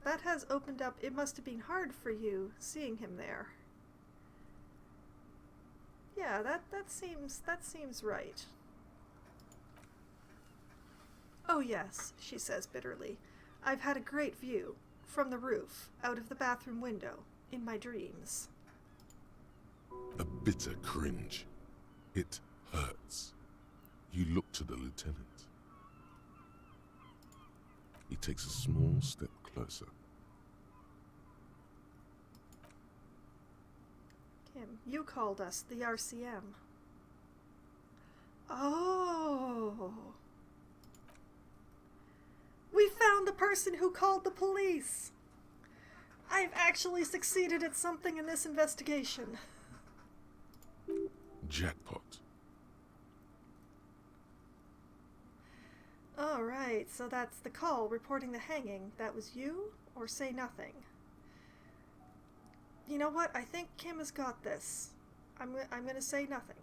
That has opened up. It must have been hard for you, seeing him there. Yeah, that seems right. Oh yes, she says bitterly. I've had a great view, from the roof, out of the bathroom window, in my dreams. A bitter cringe. It hurts. You look to the lieutenant. He takes a small step closer. Kim, you called us the RCM. Oh. We found the person who called the police. I've actually succeeded at something in this investigation. Jackpot. All right, so that's the call reporting the hanging. That was you, or say nothing? You know what? I think Kim has got this. I'm gonna say nothing.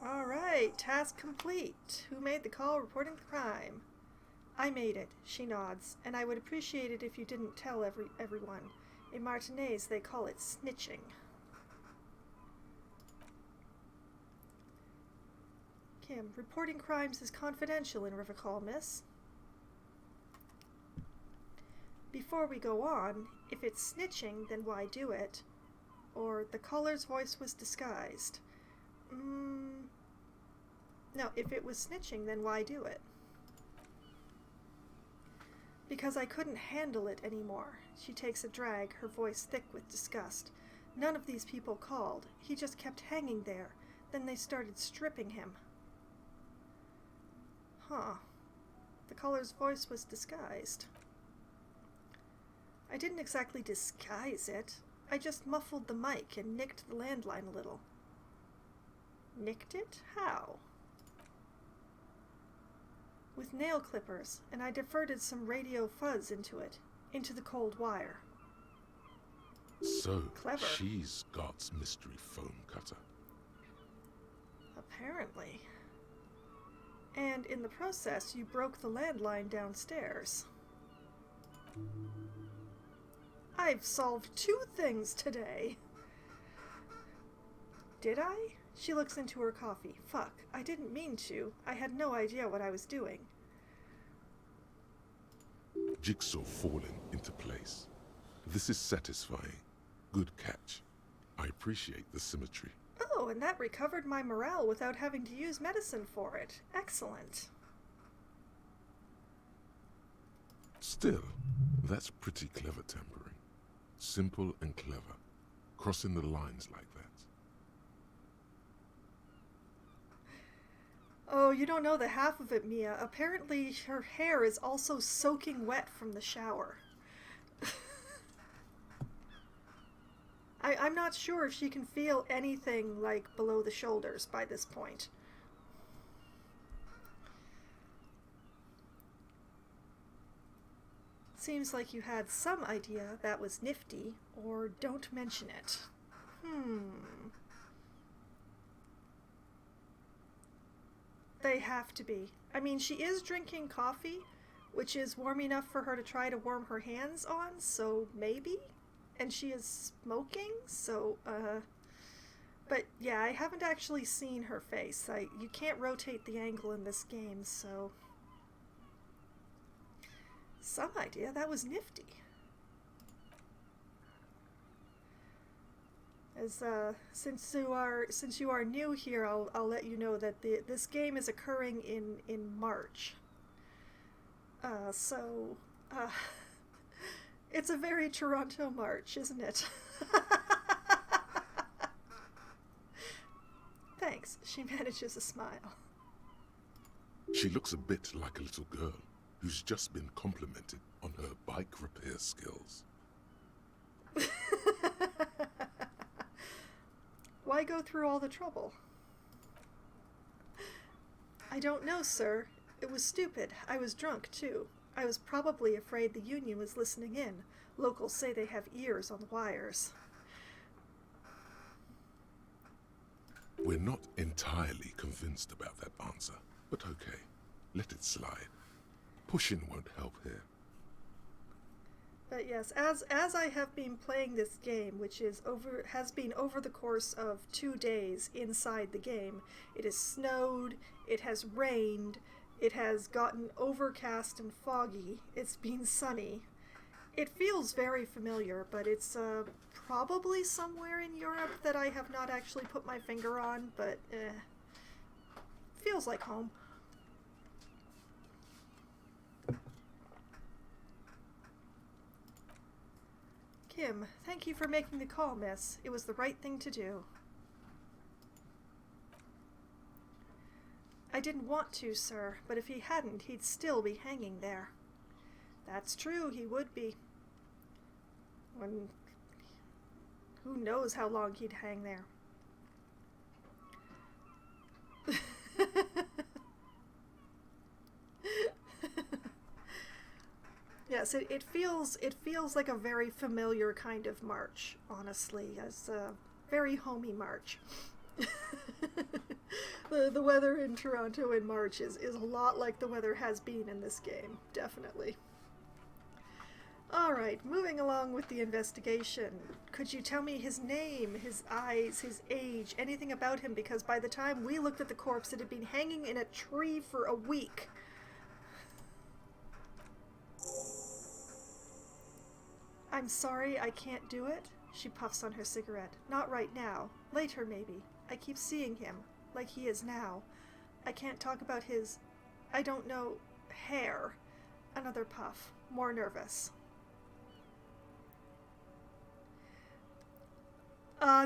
All right, task complete. Who made the call reporting the crime? I made it, she nods, and I would appreciate it if you didn't tell everyone. In Martinez, they call it snitching. Kim, reporting crimes is confidential in Rivacall, miss. Before we go on, if it's snitching, then why do it? Or the caller's voice was disguised. No, if it was snitching, then why do it? Because I couldn't handle it anymore. She takes a drag, her voice thick with disgust. None of these people called. He just kept hanging there. Then they started stripping him. Huh. The caller's voice was disguised. I didn't exactly disguise it. I just muffled the mic and nicked the landline a little. Nicked it? How? With nail clippers, and I diverted some radio fuzz into it, into the cold wire. So, Clever. she's Scott's mystery foam cutter. Apparently. And in the process, you broke the landline downstairs. I've solved 2 things today. Did I? She looks into her coffee. Fuck, I didn't mean to. I had no idea what I was doing. Jigsaw falling into place. This is satisfying. Good catch. I appreciate the symmetry. Oh, and that recovered my morale without having to use medicine for it. Excellent. Still, that's pretty clever tampering. Simple and clever. Crossing the lines like that. Oh, you don't know the half of it, Mia. Apparently her hair is also soaking wet from the shower. I'm not sure if she can feel anything like below the shoulders by this point. Seems like you had some idea that was nifty, or don't mention it. They have to be. I mean, she is drinking coffee, which is warm enough for her to try to warm her hands on, so maybe? And she is smoking, so, But yeah, I haven't actually seen her face. You can't rotate the angle in this game, so... Some idea. That was nifty. As since you are new here, I'll let you know that this game is occurring in March. So it's a very Toronto March, isn't it? Thanks. She manages a smile. She looks a bit like a little girl who's just been complimented on her bike repair skills. Why go through all the trouble? I don't know, sir. It was stupid. I was drunk, too. I was probably afraid the Union was listening in. Locals say they have ears on the wires. We're not entirely convinced about that answer, but okay. Let it slide. Pushing won't help here. But yes, as I have been playing this game, which has been over the course of 2 days inside the game, it has snowed, it has rained, it has gotten overcast and foggy, it's been sunny. It feels very familiar, but it's probably somewhere in Europe that I have not actually put my finger on, but feels like home. Kim, thank you for making the call, miss. It was the right thing to do. I didn't want to, sir, but if he hadn't, he'd still be hanging there. That's true, he would be. Who knows how long he'd hang there. Yes, it feels like a very familiar kind of march, honestly, as a very homey march. The weather in Toronto in March is a lot like the weather has been in this game, definitely. Alright, moving along with the investigation. Could you tell me his name, his eyes, his age, anything about him? Because by the time we looked at the corpse, it had been hanging in a tree for a week. I'm sorry, I can't do it. She puffs on her cigarette. Not right now. Later, maybe. I keep seeing him, like he is now. I can't talk about his, I don't know, hair. Another puff. More nervous.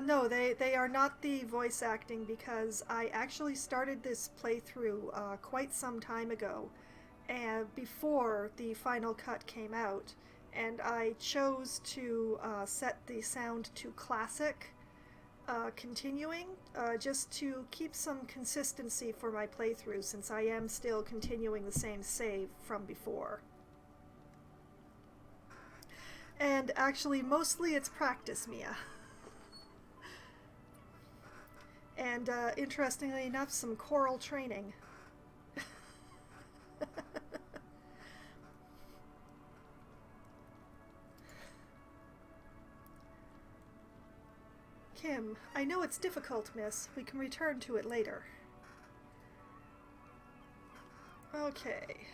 No, they are not the voice acting, because I actually started this playthrough quite some time ago, and before the final cut came out, and I chose to set the sound to classic, continuing, just to keep some consistency for my playthrough, since I am still continuing the same save from before. And actually, mostly it's practice, Mia. And interestingly enough, some choral training. Kim, I know it's difficult, miss. We can return to it later. Okay.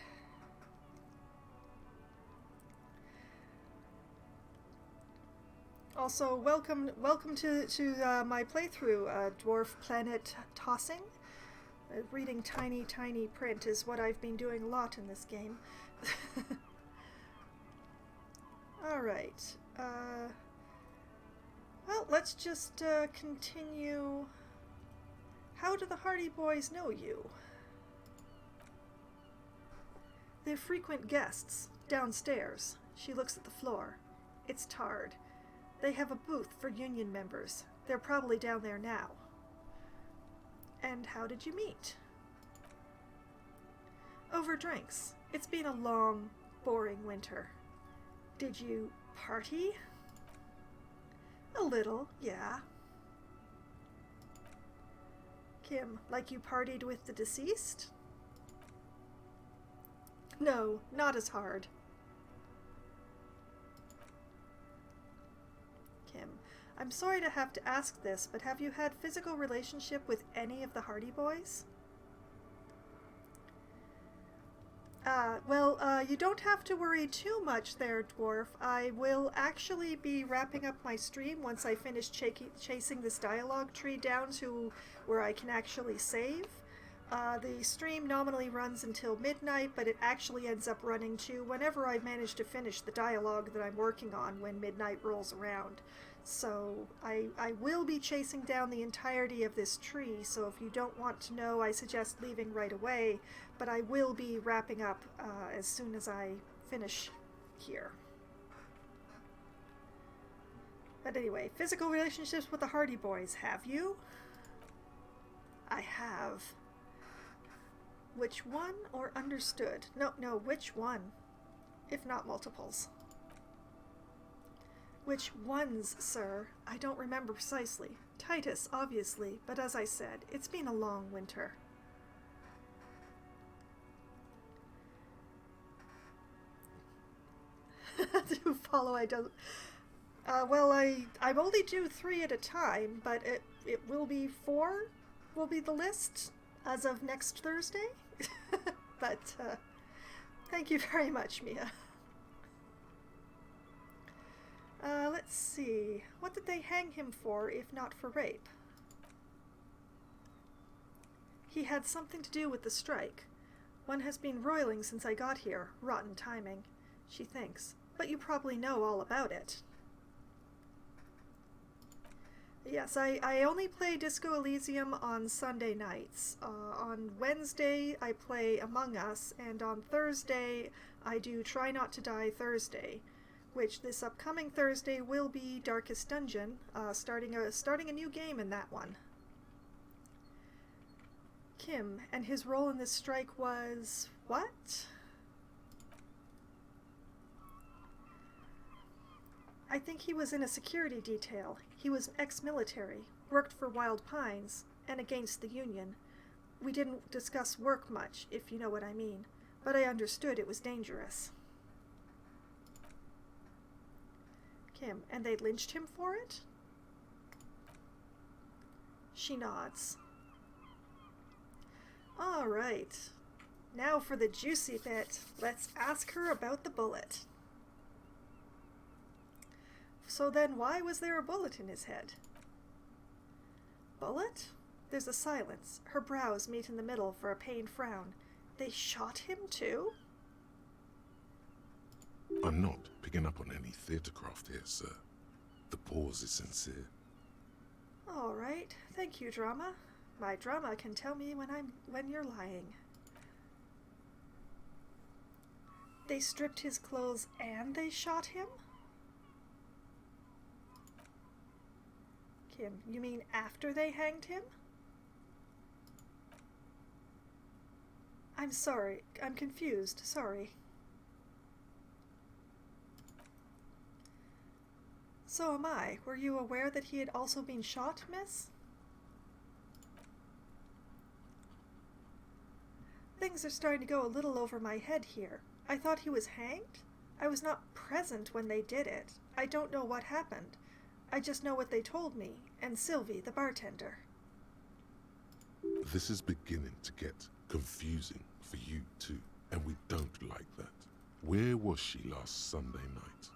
Also, welcome to my playthrough, Dwarf Planet Tossing. Reading tiny print is what I've been doing a lot in this game. Alright. Well, let's just continue. How do the Hardy Boys know you? They're frequent guests, downstairs. She looks at the floor. It's tarred. They have a booth for Union members. They're probably down there now. And how did you meet? Over drinks. It's been a long, boring winter. Did you party? A little, yeah. Kim, like you partied with the deceased? No, not as hard. Kim, I'm sorry to have to ask this, but have you had physical relationship with any of the Hardy Boys? You don't have to worry too much there, Dwarf. I will actually be wrapping up my stream once I finish chasing this dialogue tree down to where I can actually save. The stream nominally runs until midnight, but it actually ends up running to whenever I manage to finish the dialogue that I'm working on when midnight rolls around. So I will be chasing down the entirety of this tree, so if you don't want to know, I suggest leaving right away, but I will be wrapping up as soon as I finish here. But anyway, physical relationships with the Hardy Boys, have you? I have. Which one, or understood? No, which one? If not multiples. Which ones, sir? I don't remember precisely. Titus, obviously, but as I said, it's been a long winter. To follow, I don't... I only do 3 at a time, but it will be 4 will be the list as of next Thursday. But, thank you very much, Mia. Let's see. What did they hang him for, if not for rape? He had something to do with the strike. One has been roiling since I got here. Rotten timing, she thinks. But you probably know all about it. Yes, I only play Disco Elysium on Sunday nights. On Wednesday, I play Among Us, and on Thursday, I do Try Not to Die Thursday, which this upcoming Thursday will be Darkest Dungeon, starting a new game in that one. Kim, and his role in this strike was... what? I think he was in a security detail. He was ex-military, worked for Wild Pines, and against the Union. We didn't discuss work much, if you know what I mean, but I understood it was dangerous. Kim, and they lynched him for it? She nods. All right. Now for the juicy bit. Let's ask her about the bullet. So then why was there a bullet in his head? Bullet? There's a silence. Her brows meet in the middle for a pained frown. They shot him too? I'm not picking up on any theatrecraft here, sir. The pause is sincere. All right. Thank you, drama. My drama can tell me when you're lying. They stripped his clothes and they shot him? Kim, you mean after they hanged him? I'm sorry. I'm confused. Sorry. So am I. Were you aware that he had also been shot, miss? Things are starting to go a little over my head here. I thought he was hanged? I was not present when they did it. I don't know what happened. I just know what they told me, and Sylvie, the bartender. This is beginning to get confusing for you too, and we don't like that. Where was she last Sunday night?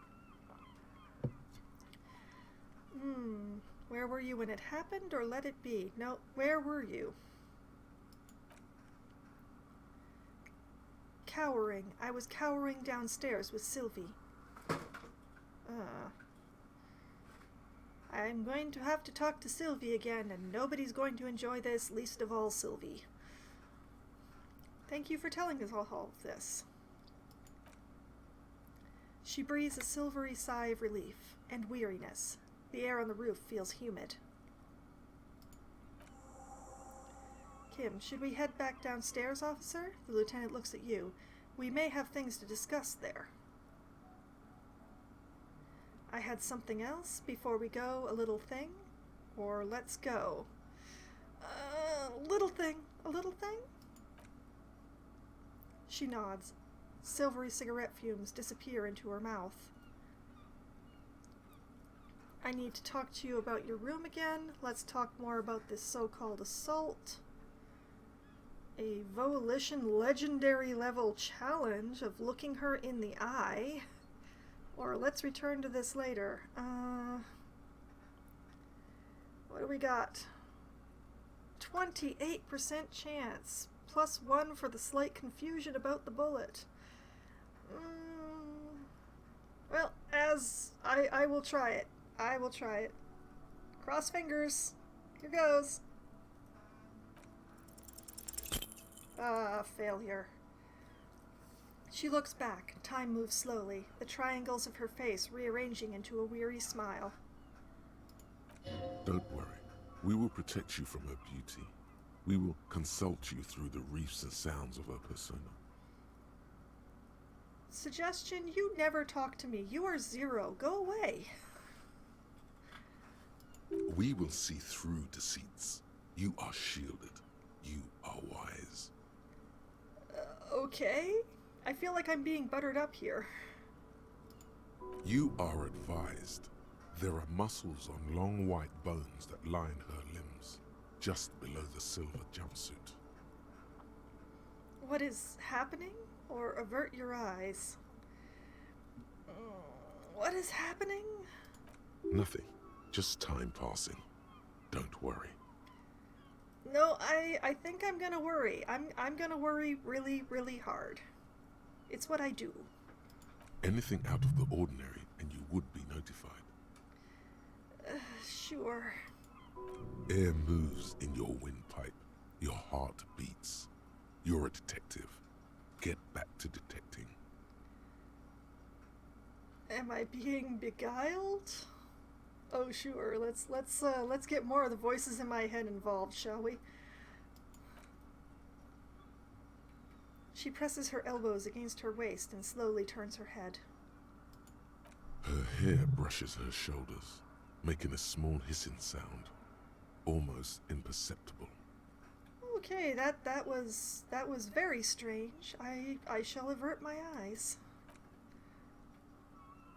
Where were you when it happened, or let it be? No, where were you? Cowering. I was cowering downstairs with Sylvie. I'm going to have to talk to Sylvie again, and nobody's going to enjoy this, least of all Sylvie. Thank you for telling us all of this. She breathes a silvery sigh of relief and weariness. The air on the roof feels humid. Kim, should we head back downstairs, officer? The lieutenant looks at you. We may have things to discuss there. I had something else before we go, a little thing? Or let's go. Little thing. A little thing? She nods. Silvery cigarette fumes disappear into her mouth. I need to talk to you about your room again. Let's talk more about this so-called assault. A Volition legendary level challenge of looking her in the eye. Or let's return to this later. What do we got? 28% chance. +1 for the slight confusion about the bullet. Well, as I will try it. I will try it. Cross fingers. Here goes. Failure. She looks back. Time moves slowly, the triangles of her face rearranging into a weary smile. Don't worry. We will protect you from her beauty. We will consult you through the reefs and sounds of her persona. Suggestion, you never talk to me. You are zero. Go away. We will see through deceits. You are shielded. You are wise. Okay. I feel like I'm being buttered up here. You are advised. There are muscles on long white bones that line her limbs, just below the silver jumpsuit. What is happening? Or avert your eyes. What is happening? Nothing. Just time passing. Don't worry. No, I think I'm gonna worry. I'm gonna worry really, really hard. It's what I do. Anything out of the ordinary and you would be notified. Sure. Air moves in your windpipe. Your heart beats. You're a detective. Get back to detecting. Am I being beguiled? Oh, sure. Let's get more of the voices in my head involved, shall we? She presses her elbows against her waist and slowly turns her head. Her hair brushes her shoulders, making a small hissing sound, almost imperceptible. Okay, that was very strange. I shall avert my eyes.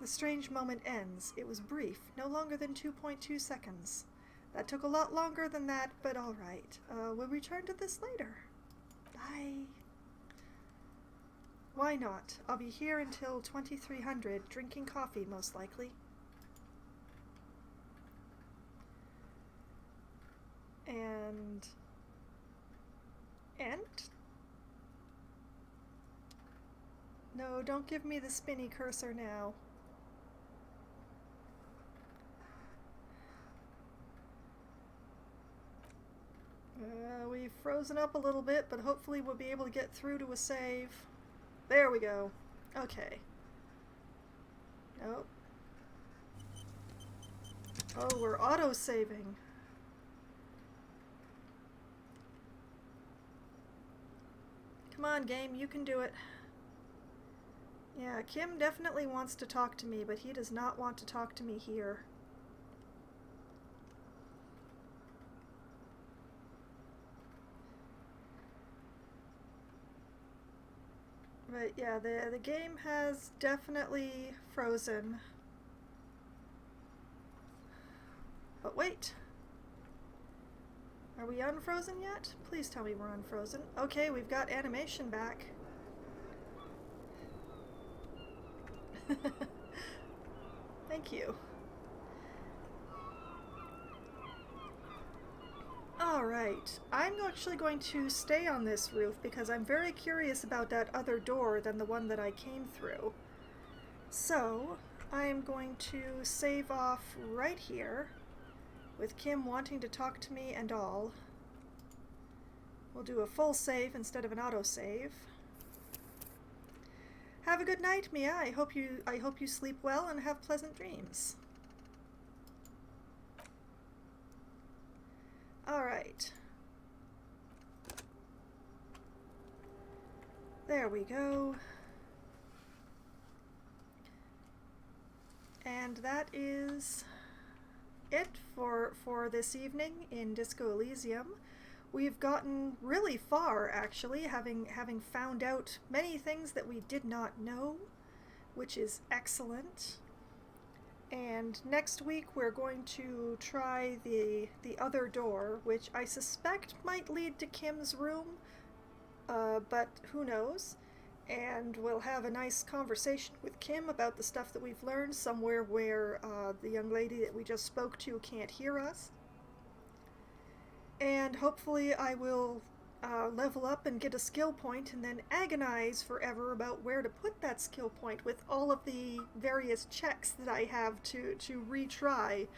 The strange moment ends. It was brief, no longer than 2.2 seconds. That took a lot longer than that, but all right. We'll return to this later. Bye. Why not? I'll be here until 2300, drinking coffee, most likely. And... No, don't give me the spinny cursor now. We've frozen up a little bit, but hopefully we'll be able to get through to a save. There we go. Okay. Nope. Oh, we're auto-saving. Come on, game, you can do it. Yeah, Kim definitely wants to talk to me, but he does not want to talk to me here. But yeah, the game has definitely frozen. But wait. Are we unfrozen yet? Please tell me we're unfrozen. Okay, we've got animation back. Thank you. Alright, I'm actually going to stay on this roof because I'm very curious about that other door than the one that I came through. So, I am going to save off right here, with Kim wanting to talk to me and all. We'll do a full save instead of an autosave. Have a good night, Mia. I hope you sleep well and have pleasant dreams. Alright. There we go. And that is it for this evening in Disco Elysium. We've gotten really far, actually, having found out many things that we did not know, which is excellent. And next week we're going to try the other door, which I suspect might lead to Kim's room, but who knows? And we'll have a nice conversation with Kim about the stuff that we've learned somewhere where the young lady that we just spoke to can't hear us. And hopefully I will level up and get a skill point and then agonize forever about where to put that skill point with all of the various checks that I have to retry.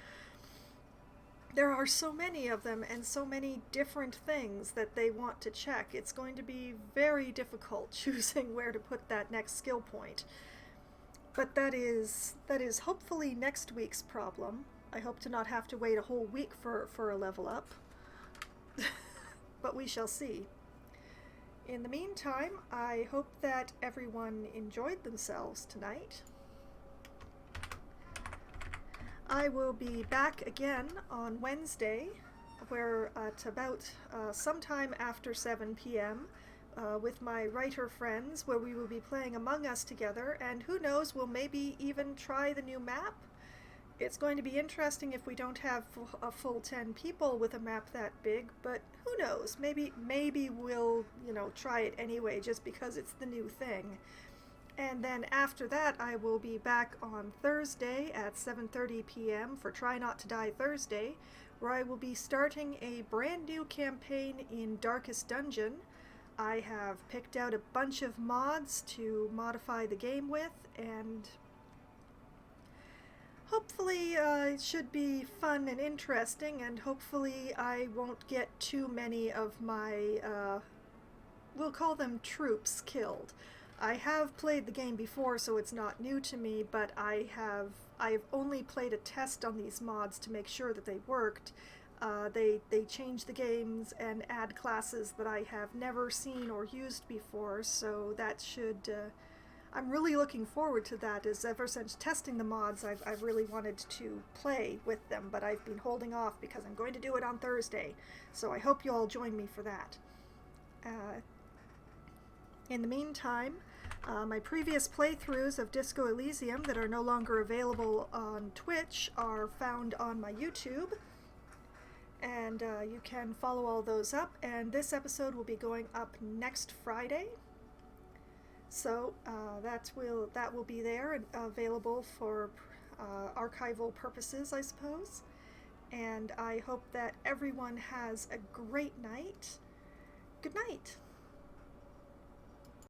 There are so many of them and so many different things that they want to check. It's going to be very difficult choosing where to put that next skill point. But that is hopefully next week's problem. I hope to not have to wait a whole week for a level up. But we shall see. In the meantime, I hope that everyone enjoyed themselves tonight. I will be back again on Wednesday, where at about sometime after 7 p.m. With my writer friends, where we will be playing Among Us together, and who knows, we'll maybe even try the new map. It's going to be interesting if we don't have a full 10 people with a map that big, but who knows, maybe we'll, try it anyway just because it's the new thing. And then after that, I will be back on Thursday at 7:30 p.m. for Try Not to Die Thursday, where I will be starting a brand new campaign in Darkest Dungeon. I have picked out a bunch of mods to modify the game with, and hopefully it should be fun and interesting, and hopefully I won't get too many of my, we'll call them troops, killed. I have played the game before, so it's not new to me, but I've only played a test on these mods to make sure that they worked. They change the games and add classes that I have never seen or used before, so that should... I'm really looking forward to that, as ever since testing the mods, I've really wanted to play with them, but I've been holding off because I'm going to do it on Thursday, so I hope you all join me for that. In the meantime, my previous playthroughs of Disco Elysium that are no longer available on Twitch are found on my YouTube, and you can follow all those up, and this episode will be going up next Friday. So that will be there and available for archival purposes, I suppose. And I hope that everyone has a great night. Good night.